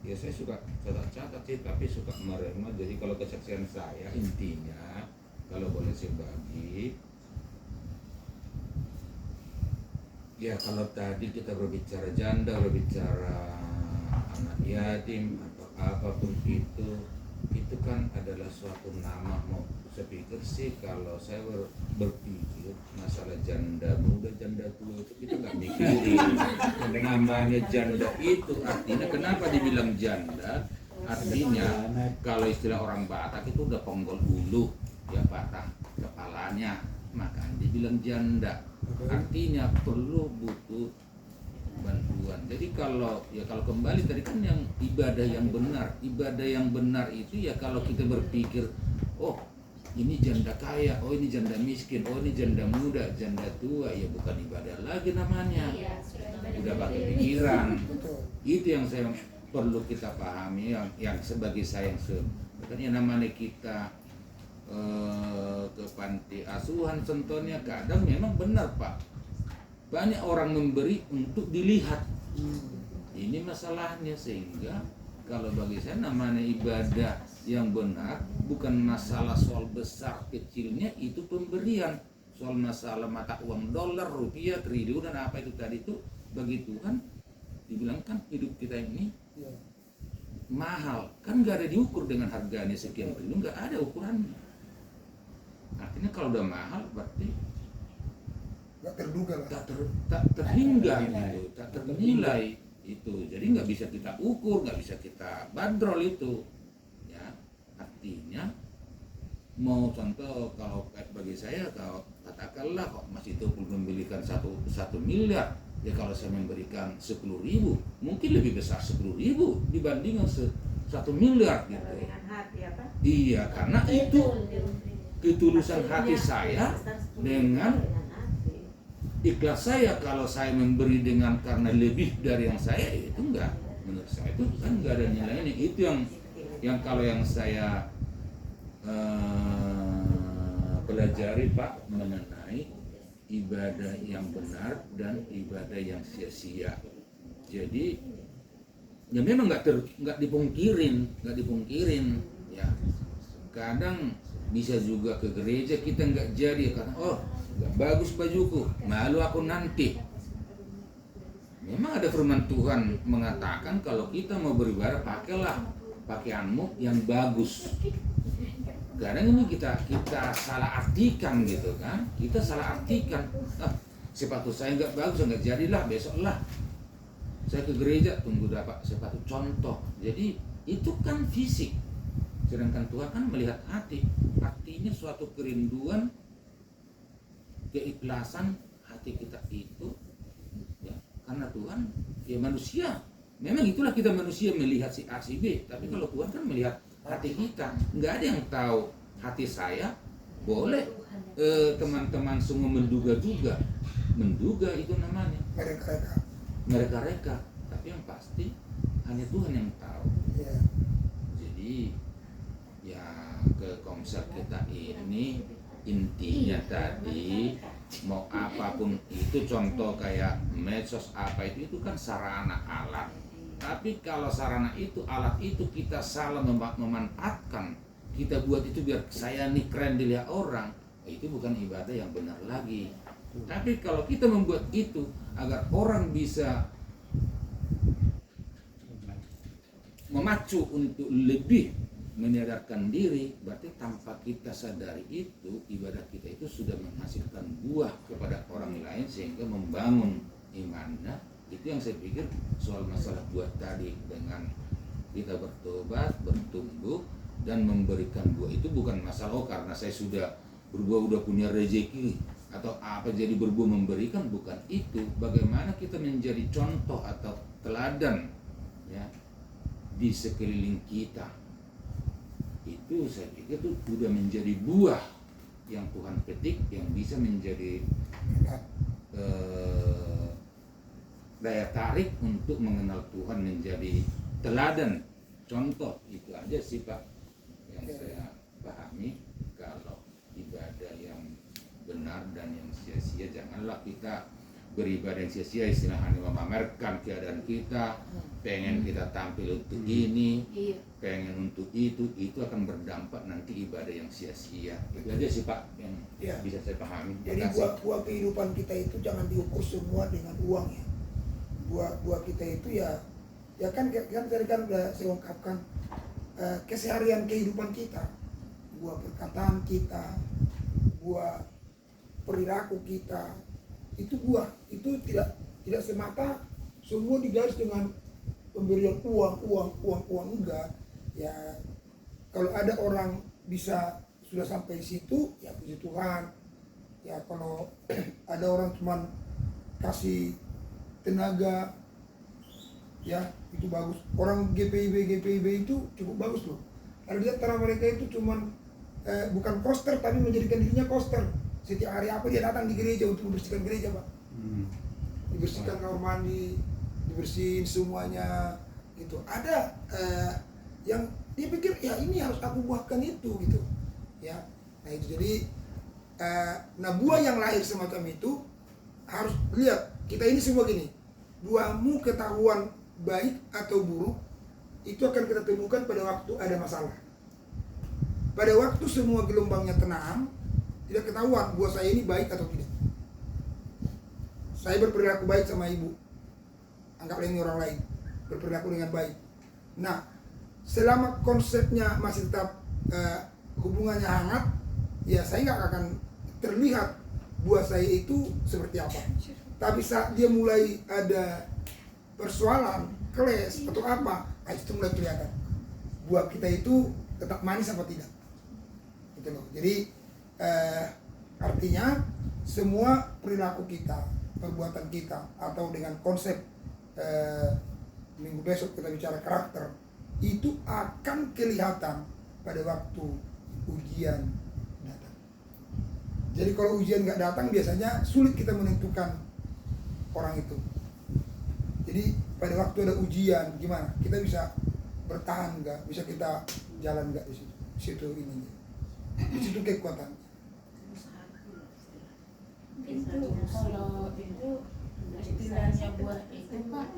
ya saya suka catat-catat sih, tapi suka merema. Jadi kalau kesaksian saya intinya kalau boleh saya bagi, ya kalau tadi kita berbicara janda, berbicara anak yatim atau apapun itu kan adalah suatu nama. Mau saya pikir sih kalau saya berpikir masalah janda muda, janda tua itu kita nggak mikirin. Namanya janda itu artinya kenapa dibilang janda? Artinya kalau istilah orang Batak itu udah ponggol ulu, ya patah kepalanya, maka dibilang janda. Artinya perlu butuh bantuan. Jadi kalau kembali tadi kan yang ibadah yang benar itu ya kalau kita berpikir, oh ini janda kaya, oh ini janda miskin, oh ini janda muda, janda tua, ya bukan ibadah lagi namanya. Udah pakai pikiran. Itu yang saya perlu kita pahami, yang sebagai saya yang namanya kita ke panti asuhan contohnya, kadang memang benar Pak, banyak orang memberi untuk dilihat. Ini masalahnya, sehingga kalau bagi saya namanya ibadah yang benar bukan masalah soal besar kecilnya itu pemberian, soal masalah mata uang dolar, rupiah, triliun dan apa itu tadi itu bagi Tuhan dibilang kan hidup kita ini mahal, kan nggak ada diukur dengan harganya sekian triliun, nggak ada ukurannya. Artinya kalau udah mahal berarti Nggak terduga lah. tak terhingga gitu, tak ternilai itu. Jadi nggak bisa kita ukur, nggak bisa kita bandrol itu. Ya, artinya mau contoh kalau bagi saya, kalau katakanlah kok Mas itu memberikan 1 miliar, ya kalau saya memberikan 10.000 mungkin lebih besar 10.000 dibandingkan 1 miliar gitu. Dengan hati apa? Iya, karena itu ketulusan hati saya dengan ikhlas saya. Kalau saya memberi dengan karena lebih dari yang saya, itu enggak, menurut saya itu kan enggak ada nilainya. Itu yang kalau yang saya pelajari Pak, mengenai ibadah yang benar dan ibadah yang sia-sia. Jadi ya memang nggak dipungkirin ya. Kadang bisa juga ke gereja kita nggak jadi karena nggak bagus bajuku, malu aku nanti. Memang ada firman Tuhan mengatakan kalau kita mau beribadah pakailah pakaianmu yang bagus. Kadang ini kita salah artikan gitu kan, kita salah artikan. Sepatu saya nggak bagus, nggak jadilah, besoklah saya ke gereja tunggu dapat sepatu contoh. Jadi itu kan fisik, sedangkan Tuhan kan melihat hati. Artinya suatu kerinduan, keikhlasan hati kita itu ya, karena Tuhan ya manusia. Memang itulah kita manusia melihat si A si B, tapi kalau Tuhan kan melihat hati kita. Nggak ada yang tahu hati saya. Boleh teman-teman semua menduga itu namanya mereka, tapi yang pasti hanya Tuhan yang tahu. Jadi ya ke konsep kita ini intinya tadi mau apapun itu, contoh kayak medsos apa itu kan sarana alat. Tapi kalau sarana itu, alat itu kita salah memanfaatkan, kita buat itu biar saya nih keren dilihat orang, itu bukan ibadah yang benar lagi. Tapi kalau kita membuat itu agar orang bisa memacu untuk lebih menyadarkan diri, berarti tanpa kita sadari itu, ibadah kita itu sudah menghasilkan buah kepada orang lain sehingga membangun imannya. Itu yang saya pikir soal masalah buah tadi, dengan kita bertobat, bertumbuh dan memberikan buah itu bukan masalah karena saya sudah berbuah, udah punya rezeki atau apa jadi berbuah memberikan, bukan itu. Bagaimana kita menjadi contoh atau teladan ya di sekeliling kita, itu saya pikir itu sudah menjadi buah yang Tuhan petik, yang bisa menjadi daya tarik untuk mengenal Tuhan, menjadi teladan, contoh. Itu aja sih Pak yang saya pahami. Kalau ibadah yang benar dan yang sia-sia, janganlah kita beribadah yang sia-sia, istilahnya memamerkan keadaan kita, pengen kita tampil untuk ini, pengen untuk itu akan berdampak nanti ibadah yang sia-sia. Itu aja sih Pak yang bisa saya pahami. Jadi buah kehidupan kita itu jangan diukur semua dengan uang ya. Buah kita itu ya kan tadi kan udah saya ungkapkan, keseharian kehidupan kita, buah perkataan kita, buah perilaku kita, itu buah itu tidak semata semua digaris dengan pemberian uang enggak ya. Kalau ada orang bisa sudah sampai situ ya puji Tuhan ya. Kalau ada orang cuman kasih tenaga ya itu bagus. Orang GPIB itu cukup bagus loh. Kalau dia antara mereka itu cuman bukan koster tapi menjadikan dirinya koster. Setiap hari apa dia datang di gereja untuk membersihkan gereja Pak. Dibersihkan kamar mandi, dibersihin semuanya gitu. Ada yang dia pikir ya ini harus aku buahkan itu gitu ya. Nah itu jadi buah yang lahir semacam itu harus lihat. Kita ini semua gini, buahmu ketahuan baik atau buruk itu akan kita temukan pada waktu ada masalah. Pada waktu semua gelombangnya tenang, tidak ketahuan buah saya ini baik atau tidak. Saya berperilaku baik sama ibu, anggaplah ini orang lain, berperilaku dengan baik. Nah, selama konsepnya masih tetap hubungannya hangat, ya saya nggak akan terlihat buah saya itu seperti apa. Tapi saat dia mulai ada persoalan, keles atau apa, itu mulai kelihatan buah kita itu tetap manis apa tidak. Itu gitu loh. Jadi artinya semua perilaku kita, perbuatan kita, atau dengan konsep minggu besok kita bicara karakter, itu akan kelihatan pada waktu ujian datang. Jadi kalau ujian nggak datang, biasanya sulit kita menentukan orang itu. Jadi pada waktu ada ujian, gimana? Kita bisa bertahan nggak? Bisa kita jalan nggak di situ? Di situ ini, di situ kekuatan. Itu kalau itu istilahnya buah itu Pak,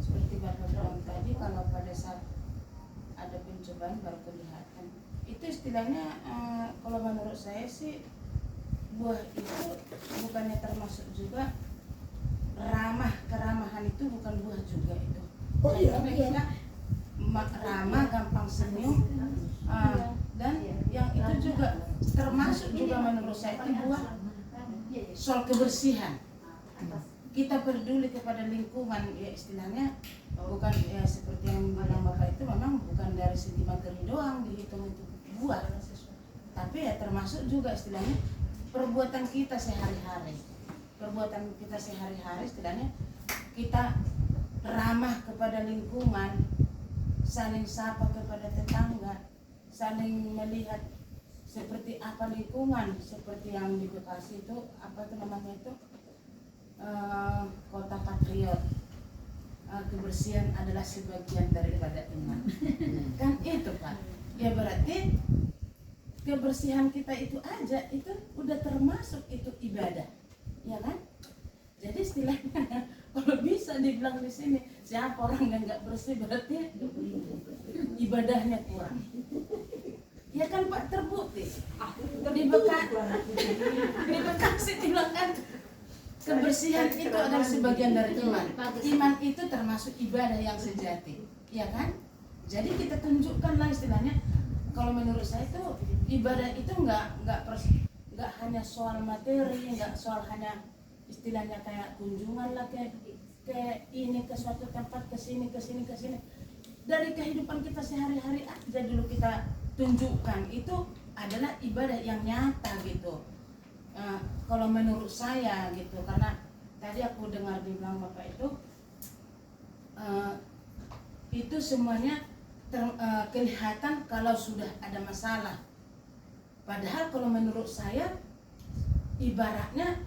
seperti Bapak bilang tadi, kalau pada saat ada pencobaan baru kelihatan. Itu istilahnya kalau menurut saya sih buah itu bukannya termasuk juga keramahan itu bukan buah juga itu. Oh iya. Karena kita ramah, gampang senyum, dan yang itu juga termasuk juga menurut saya itu buah soal kebersihan. Kita peduli kepada lingkungan, ya istilahnya bukan ya seperti yang bilang Bapak itu, memang bukan dari segi materi doang dihitung itu buah, tapi ya termasuk juga istilahnya perbuatan kita sehari-hari. Perbuatan kita sehari-hari istilahnya kita ramah kepada lingkungan, saling sapa kepada tetangga, saling melihat seperti apa lingkungan, seperti yang di Bekasi itu apa itu namanya itu kota patriot. Kebersihan adalah sebagian daripada iman. Kan itu Pak. Ya berarti kebersihan kita itu aja itu udah termasuk itu ibadah, ya kan? Jadi istilahnya kalau bisa dibilang di sini siapa orang yang nggak bersih berarti ibadahnya kurang. Ya kan Pak, terbukti di Bekasi dibilang kan kebersihan itu adalah sebagian dari iman. Iman itu termasuk ibadah yang sejati, ya kan? Jadi kita tunjukkanlah istilahnya. Kalau menurut saya itu ibadah itu nggak hanya soal materi, nggak soal hanya istilahnya kayak kunjungan lah kayak ini ke suatu tempat, ke sini. Dari kehidupan kita sehari-hari aja dulu kita tunjukkan itu adalah ibadah yang nyata gitu. Kalau menurut saya gitu, karena tadi aku dengar dibilang Bapak itu semuanya kelihatan kalau sudah ada masalah. Padahal kalau menurut saya ibaratnya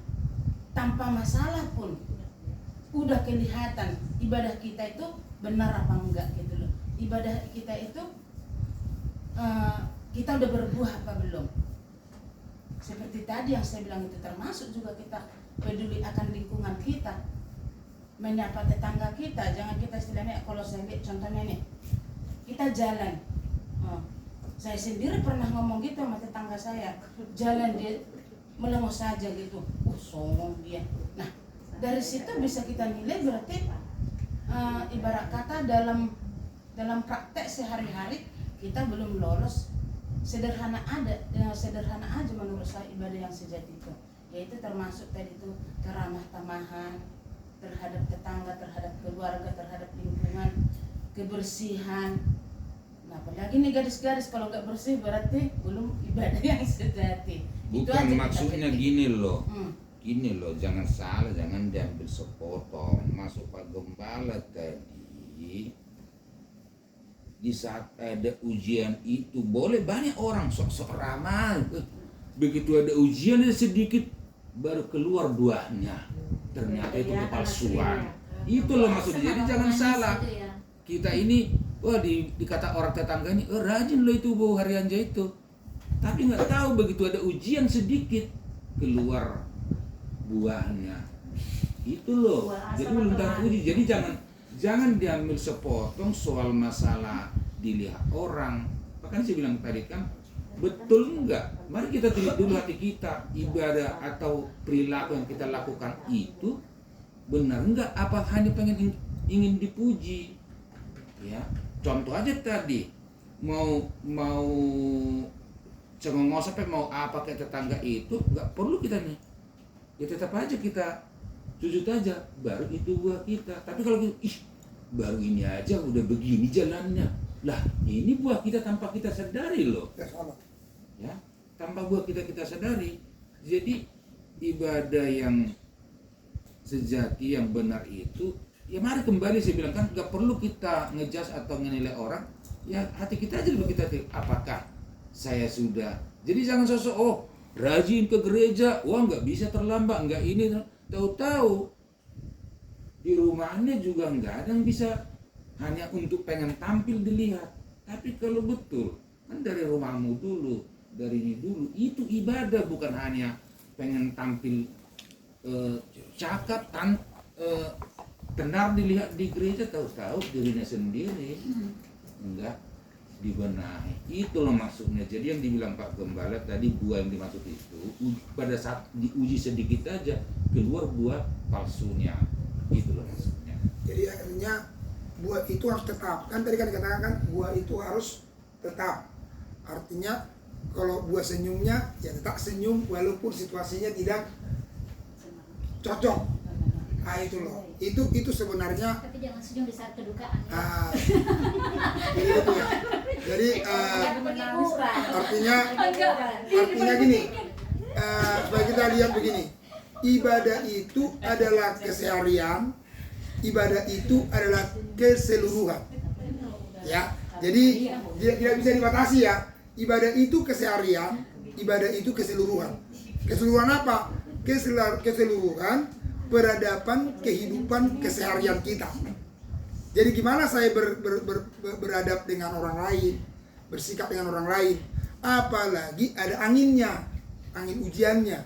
tanpa masalah pun udah kelihatan ibadah kita itu benar apa enggak gitu loh. Ibadah kita itu kita udah berbuah apa belum. Seperti tadi yang saya bilang itu termasuk juga kita peduli akan lingkungan kita, menyapa tetangga kita. Jangan kita istilahnya, kalau saya lihat contohnya nih, kita jalan, saya sendiri pernah ngomong gitu sama tetangga saya, jalan dia melengos saja gitu, songong dia. Nah dari situ bisa kita nilai berarti ibarat kata dalam praktek sehari-hari kita belum lolos. Sederhana aja menurut saya ibadah yang sejati itu, yaitu termasuk tadi itu keramah tamahan terhadap tetangga, terhadap keluarga, terhadap lingkungan, kebersihan. Nah, apalagi nih gadis-gadis kalau nggak bersih berarti belum ibadah yang sejati. Bukan maksudnya gini loh, jangan salah, jangan diambil sepotong. Masuk Pak Gembala tadi, di saat ada ujian itu boleh banyak orang sok-sok ramah, begitu ada ujian sedikit baru keluar buahnya, ternyata itu kepalsuan. Itu loh maksudnya. Jadi jangan salah, kita ini dikata orang tetangga ini rajin loh itu Bu Haryanja itu, tapi nggak tahu begitu ada ujian sedikit keluar buahnya. Itu loh, jadi belum teruji. Jadi jangan diambil sepotong soal masalah dilihat orang. Bahkan saya bilang tadi kan, betul enggak? Mari kita lihat dulu hati kita, ibadah atau perilaku yang kita lakukan itu benar enggak? Apa hanya ingin dipuji? Ya, contoh aja tadi mau cengongos sampai mau apa ke tetangga itu enggak perlu kita nih. Ya tetap aja kita sujud aja, baru itu buah kita. Tapi kalau baru ini aja udah begini jalannya, lah ini buah kita tanpa kita sadari loh. Ya salah. ya, tanpa buat kita sadari. Jadi ibadah yang sejati, yang benar itu, ya mari kembali saya bilang kan, nggak perlu kita ngejudge atau menilai orang, ya hati kita aja dulu kita apakah saya sudah. Jadi jangan sosok rajin ke gereja, nggak bisa terlambat, nggak ini, tahu-tahu di rumahnya juga nggak ada yang bisa, hanya untuk pengen tampil dilihat. Tapi kalau betul kan dari rumahmu dulu, dari ini dulu, itu ibadah, bukan hanya pengen tampil cakap tenar dilihat di gereja, tahu-tahu dirinya sendiri enggak dibenahi. Itu loh maksudnya. Jadi yang dibilang Pak Gembala tadi, buah yang dimaksud itu pada saat diuji sedikit aja keluar buah palsunya. Itu loh maksudnya. Jadi akhirnya buah itu harus tetap. Kan tadi kan dikatakan kan buah itu harus tetap. Artinya kalau buah senyumnya ya tetap senyum walaupun situasinya tidak cocok. Ah itu loh. Itu sebenarnya. Tapi jangan senyum di saat kedukaan. Jadi itu ya. Jadi artinya gini. Supaya kita lihat begini. Ibadah itu adalah keseharian. Ibadah itu adalah keseluruhan. Ya. Jadi tidak bisa dibatasi ya. Ibadah itu keseharian, ibadah itu keseluruhan. Keseluruhan apa? Keseluruhan peradaban kehidupan keseharian kita. Jadi gimana saya beradab dengan orang lain, bersikap dengan orang lain, apalagi ada anginnya, angin ujiannya.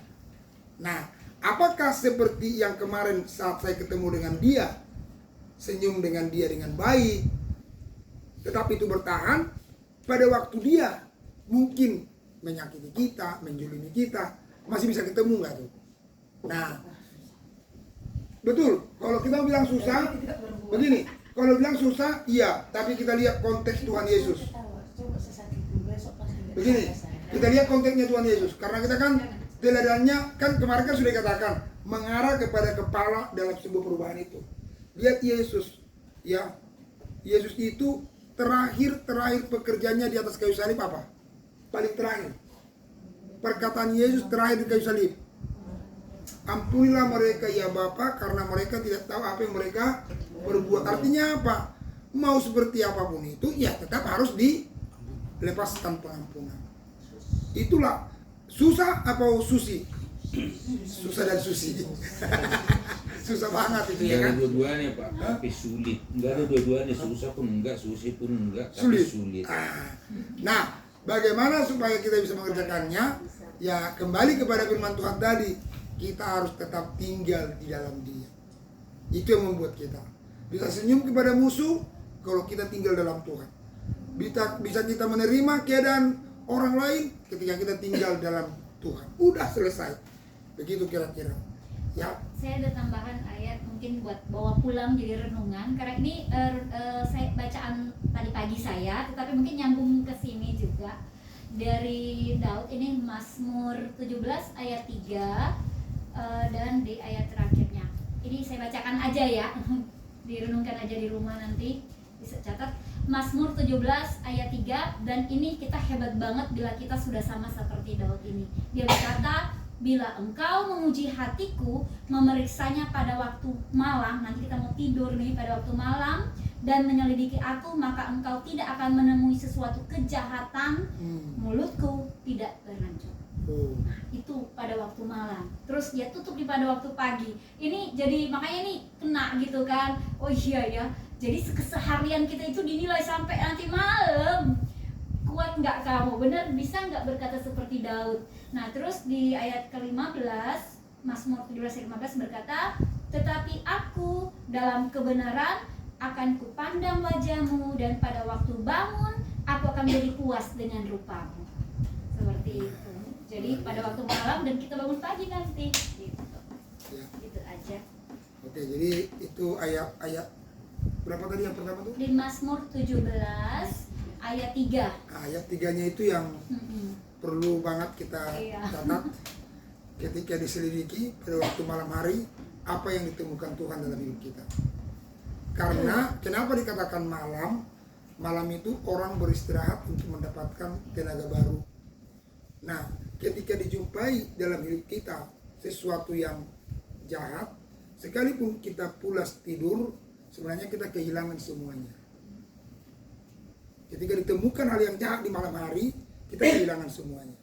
Nah, apakah seperti yang kemarin saat saya ketemu dengan dia, senyum dengan dia dengan baik, tetapi itu bertahan pada waktu dia mungkin menyakiti kita, menjolimi kita, masih bisa ketemu nggak tuh? Nah, betul. Kalau kita bilang susah, begini. Kalau bilang susah, iya. Tapi kita lihat konteks Tuhan Yesus. Begini, kita lihat konteksnya Tuhan Yesus. Karena kita kan teladannya kan kemarin kan sudah dikatakan mengarah kepada kepala dalam sebuah perubahan itu. Lihat Yesus, ya. Yesus itu terakhir pekerjaannya di atas kayu salib apa? Paling terakhir. Perkataan Yesus terakhir di kayu salib. Ampunilah mereka ya Bapa, karena mereka tidak tahu apa yang mereka berbuat. Artinya apa? Mau seperti apapun itu, ya tetap harus dilepaskan pengampunan. Itulah susah apa susi? Susah dan susi. Susah banget itu ya kan? Enggak ada dua-duanya Pak, tapi sulit. Enggak ada dua-duanya, susah pun enggak, susi pun enggak, tapi sulit. Nah, bagaimana supaya kita bisa mengerjakannya? Ya kembali kepada firman Tuhan tadi, kita harus tetap tinggal di dalam Dia. Itu yang membuat kita bisa senyum kepada musuh kalau kita tinggal dalam Tuhan. Bisa kita menerima keadaan orang lain ketika kita tinggal dalam Tuhan. Udah selesai. Begitu kira-kira. Ya. Saya ada tambahan ayat mungkin buat bawa pulang jadi renungan, karena ini saya bacaan tadi pagi saya, tetapi mungkin nyambung ke sini juga dari Daud. Ini Mazmur 17 ayat 3 dan di ayat terakhirnya. Ini saya bacakan aja ya, direnungkan aja di rumah nanti bisa catat. Mazmur 17 ayat 3, dan ini kita hebat banget bila kita sudah sama seperti Daud ini. Dia berkata, bila engkau menguji hatiku, memeriksanya pada waktu malam, nanti kita mau tidur nih pada waktu malam, dan menyelidiki aku, maka engkau tidak akan menemui sesuatu kejahatan, mulutku tidak berlanjut. Nah, itu pada waktu malam. Terus dia tutup di pada waktu pagi. Ini jadi makanya ini kena gitu kan. Oh iya ya. Jadi keseharian kita itu dinilai sampai nanti malam. Kuat nggak kamu? Benar bisa nggak berkata seperti Daud? Nah terus di ayat ke-15, Mazmur 17 ayat 15 berkata, tetapi aku dalam kebenaran akan kupandang wajahmu, dan pada waktu bangun aku akan menjadi puas dengan rupamu. Seperti itu. Jadi pada waktu malam dan kita bangun pagi nanti. Gitu, Ya. gitu aja. Oke, jadi itu ayat berapa tadi yang pertama tuh? Di Mazmur 17 ayat 3. Ayat 3-nya itu yang perlu banget kita catat ketika diselidiki pada waktu malam hari, apa yang ditemukan Tuhan dalam hidup kita. Karena kenapa dikatakan malam? Malam itu orang beristirahat untuk mendapatkan tenaga baru. Nah, ketika dijumpai dalam hidup kita sesuatu yang jahat, sekalipun kita pulas tidur, sebenarnya kita kehilangan semuanya. Ketika ditemukan hal yang jahat di malam hari, kita kehilangan semuanya.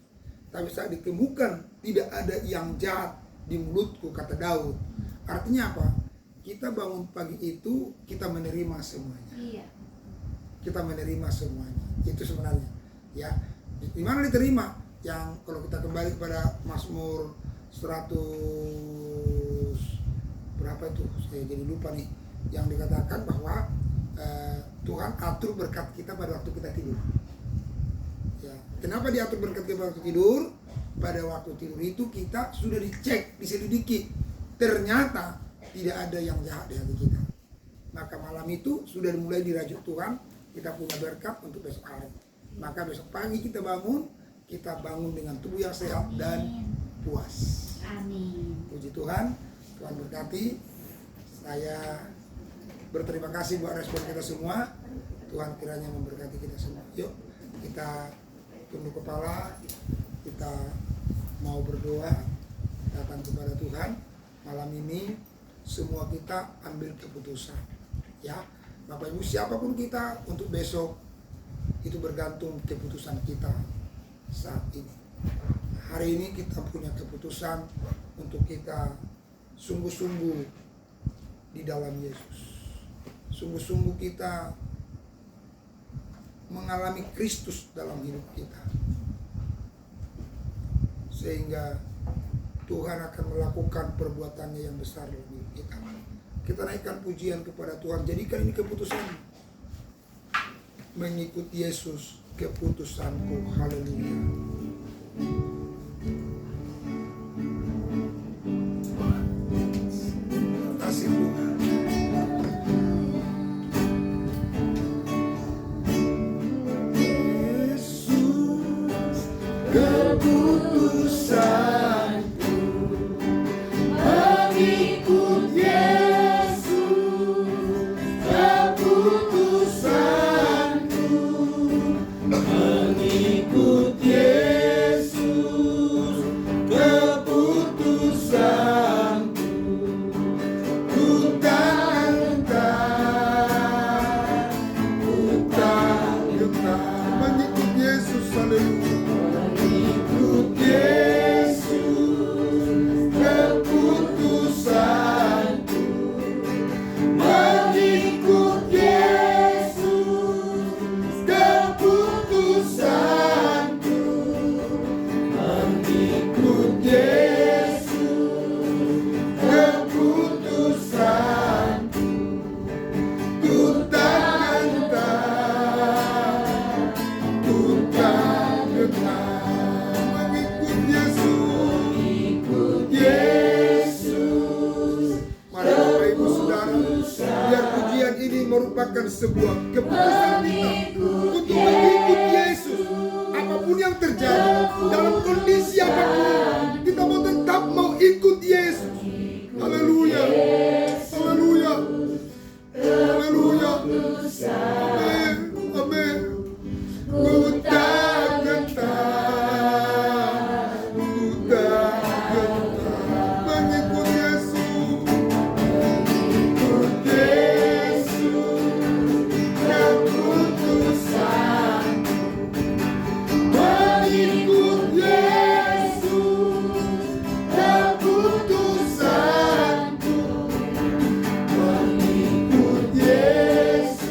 Tapi saat ditemukan tidak ada yang jahat di mulutku, kata Daud. Artinya apa? Kita bangun pagi itu, kita menerima semuanya. Iya. Kita menerima semuanya. Itu sebenarnya. Ya, di mana diterima? Yang kalau kita kembali kepada Mazmur 100 berapa itu? Saya jadi lupa nih. Yang dikatakan bahwa Tuhan atur berkat kita pada waktu kita tidur. Ya. Kenapa diatur berkat kita pada waktu tidur? Pada waktu tidur itu kita sudah dicek, diselidiki. Ternyata tidak ada yang jahat di hati kita. Maka malam itu sudah mulai dirajuk Tuhan, kita punya berkat untuk besok hari. Maka besok pagi kita bangun dengan tubuh yang sehat dan puas. Amin. Puji Tuhan, Tuhan berkati. Saya berterima kasih buat respon kita semua. Tuhan kiranya memberkati kita semua. Yuk kita tunduk kepala, kita mau berdoa, datang kepada Tuhan. Malam ini semua kita ambil keputusan. Ya, Bapak Ibu, siapapun kita untuk besok itu bergantung keputusan kita saat ini. Hari ini kita punya keputusan untuk kita sungguh-sungguh di dalam Yesus. Sungguh-sungguh kita mengalami Kristus dalam hidup kita. Sehingga Tuhan akan melakukan perbuatannya yang besar dalam hidup kita. Kita naikkan pujian kepada Tuhan. Jadikan ini keputusan. Mengikuti Yesus, keputusanku. Haleluya. Terima kasih Tuhan. Yesus, keputusanku mengikut Yesus, keputusanku mengikut Yesus, keputusanku ku tak gentar, ku tak gentar mengikut Yesus. Haleluya. Mengikut Yesus, keputusanku mengikut Yesus, keputusanku mengikut Yesus, keputusanku ku tak gentar, ku tak gentar mengikut Yesus, Yesus. Mari Bapak Ibu Saudara, biar pujian ini merupakan sebuah keputusan kita untuk mengikut Yesus. Apapun yang terjadi, dalam kondisi apapun, kita mau tetap mau ikut Yesus. Haleluya. Haleluya. Haleluya. Amin. Amin. Ku tak gentar, ku tak gentar mengikut Yesus, mengikut Yesus, keputusanku mengikut Yesus, keputusanku mengikut Yesus,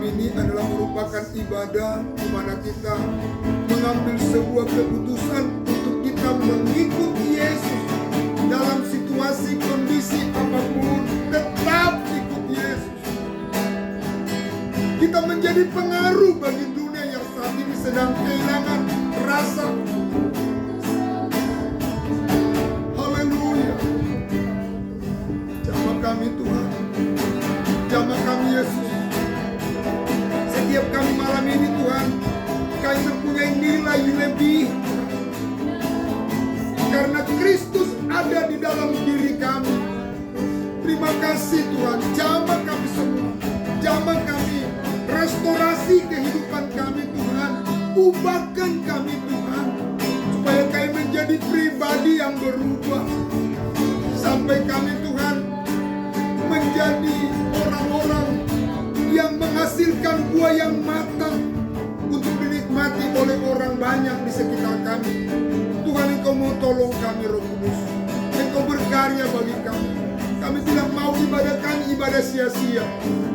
ini adalah merupakan ibadah di mana kita mengambil sebuah keputusan untuk kita mengikuti Yesus dalam situasi kondisi apapun, tetap ikut Yesus. Kita menjadi pengaruh bagi dunia yang saat ini sedang kehilangan rasa. Haleluya. Jamah kami Tuhan, jamah kami Yesus. Setiap kami malam ini Tuhan, kami mempunyai nilai lebih karena Kristus ada di dalam diri kami. Terima kasih Tuhan, jamah kami semua, jamah kami, restorasi kehidupan kami Tuhan, ubahkan kami Tuhan, supaya kami menjadi pribadi yang berubah, sampai kami Tuhan menjadi orang-orang yang menghasilkan buah yang matang untuk dinikmati oleh orang banyak di sekitar kami. Tuhan, Engkau mau tolong kami Roh Kudus, Engkau berkarya bagi kami. Kami tidak mau ibadah kami ibadah sia-sia,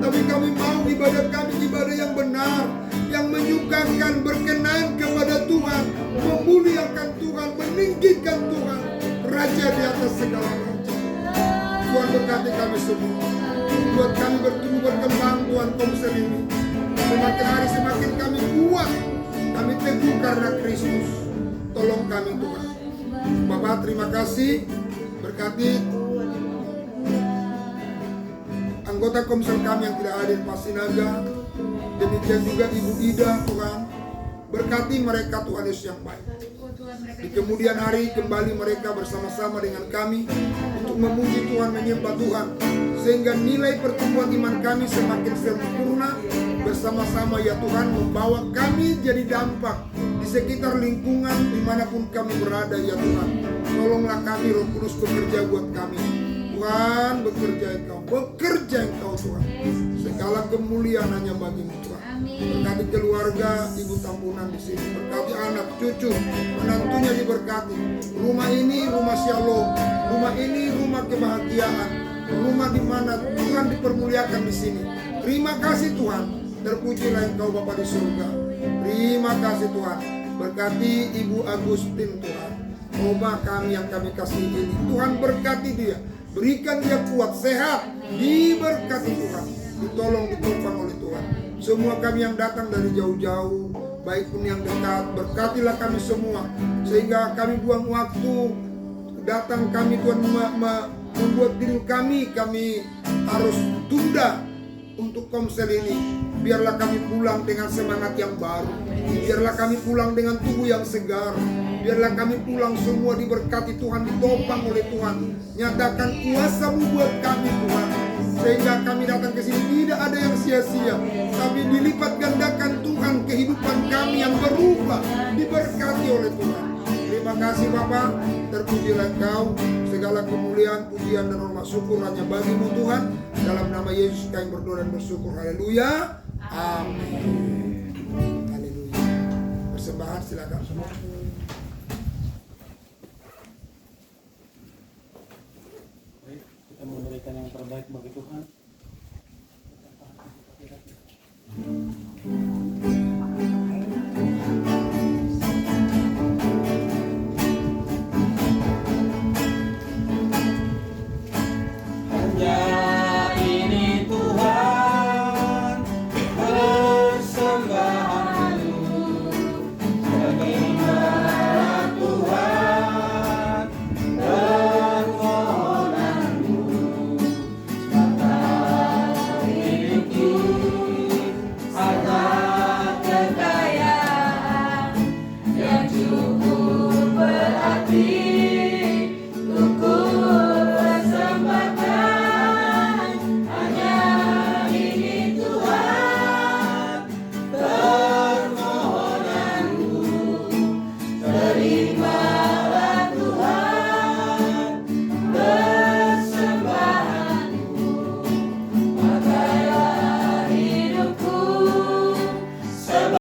tapi kami mau ibadah kami ibadah yang benar, yang menyukakan, berkenan kepada Tuhan, memuliakan Tuhan, meninggikan Tuhan, Raja di atas segala raja. Tuhan berkati kami semua, buat kami bertumbuh berkembang Tuhan Komsel ini. Semakin hari semakin kami kuat, kami teguh karena Kristus. Tolong kami Tuhan. Bapak terima kasih, berkati anggota Komsel kami yang tidak hadir, Pak Sinaga, demikian juga Ibu Ida Tuhan. Berkati mereka Tuhan Yesus yang baik. Di kemudian hari kembali mereka bersama-sama dengan kami untuk memuji Tuhan, menyembah Tuhan, sehingga nilai pertumbuhan iman kami semakin sempurna bersama-sama ya Tuhan, membawa kami jadi dampak di sekitar lingkungan dimanapun kami berada ya Tuhan. Tolonglah kami Roh Kudus bekerja buat kami Tuhan, bekerja Engkau Tuhan, segala kemuliaan hanya bagimu Tuhan. Berkati keluarga Ibu Tampunan di sini, berkati anak, cucu, menantunya diberkati. Rumah ini rumah shalom, rumah ini rumah kebahagiaan, rumah di mana Tuhan dipermuliakan di sini. Terima kasih Tuhan, terpujilah Engkau Bapa di surga. Terima kasih Tuhan, berkati Ibu Agustin Tuhan, rumah kami yang kami kasih ini. Tuhan berkati dia, berikan dia kuat, sehat, diberkati Tuhan, ditolong, ditopang oleh Tuhan. Semua kami yang datang dari jauh-jauh, baik pun yang dekat, berkatilah kami semua, sehingga kami buang waktu datang kami Tuhan membuat diri kami harus tunda untuk Komsel ini. Biarlah kami pulang dengan semangat yang baru, biarlah kami pulang dengan tubuh yang segar, biarlah kami pulang semua diberkati Tuhan, ditopang oleh Tuhan. Nyatakan kuasa-Mu buat kami Tuhan, sehingga kami datang ke sini tidak ada yang sia-sia, tapi dilipat gandakan Tuhan kehidupan kami yang berubah, diberkati oleh Tuhan. Terima kasih Bapa, terpujilah Engkau, segala kemuliaan, pujian dan hormat syukur hanya bagi-Mu Tuhan. Dalam nama Yesus kami berdoa dan bersyukur. Haleluya. Amin. Haleluya. Persembahan silakan semua. Kita memberikan yang terbaik bagi Tuhan.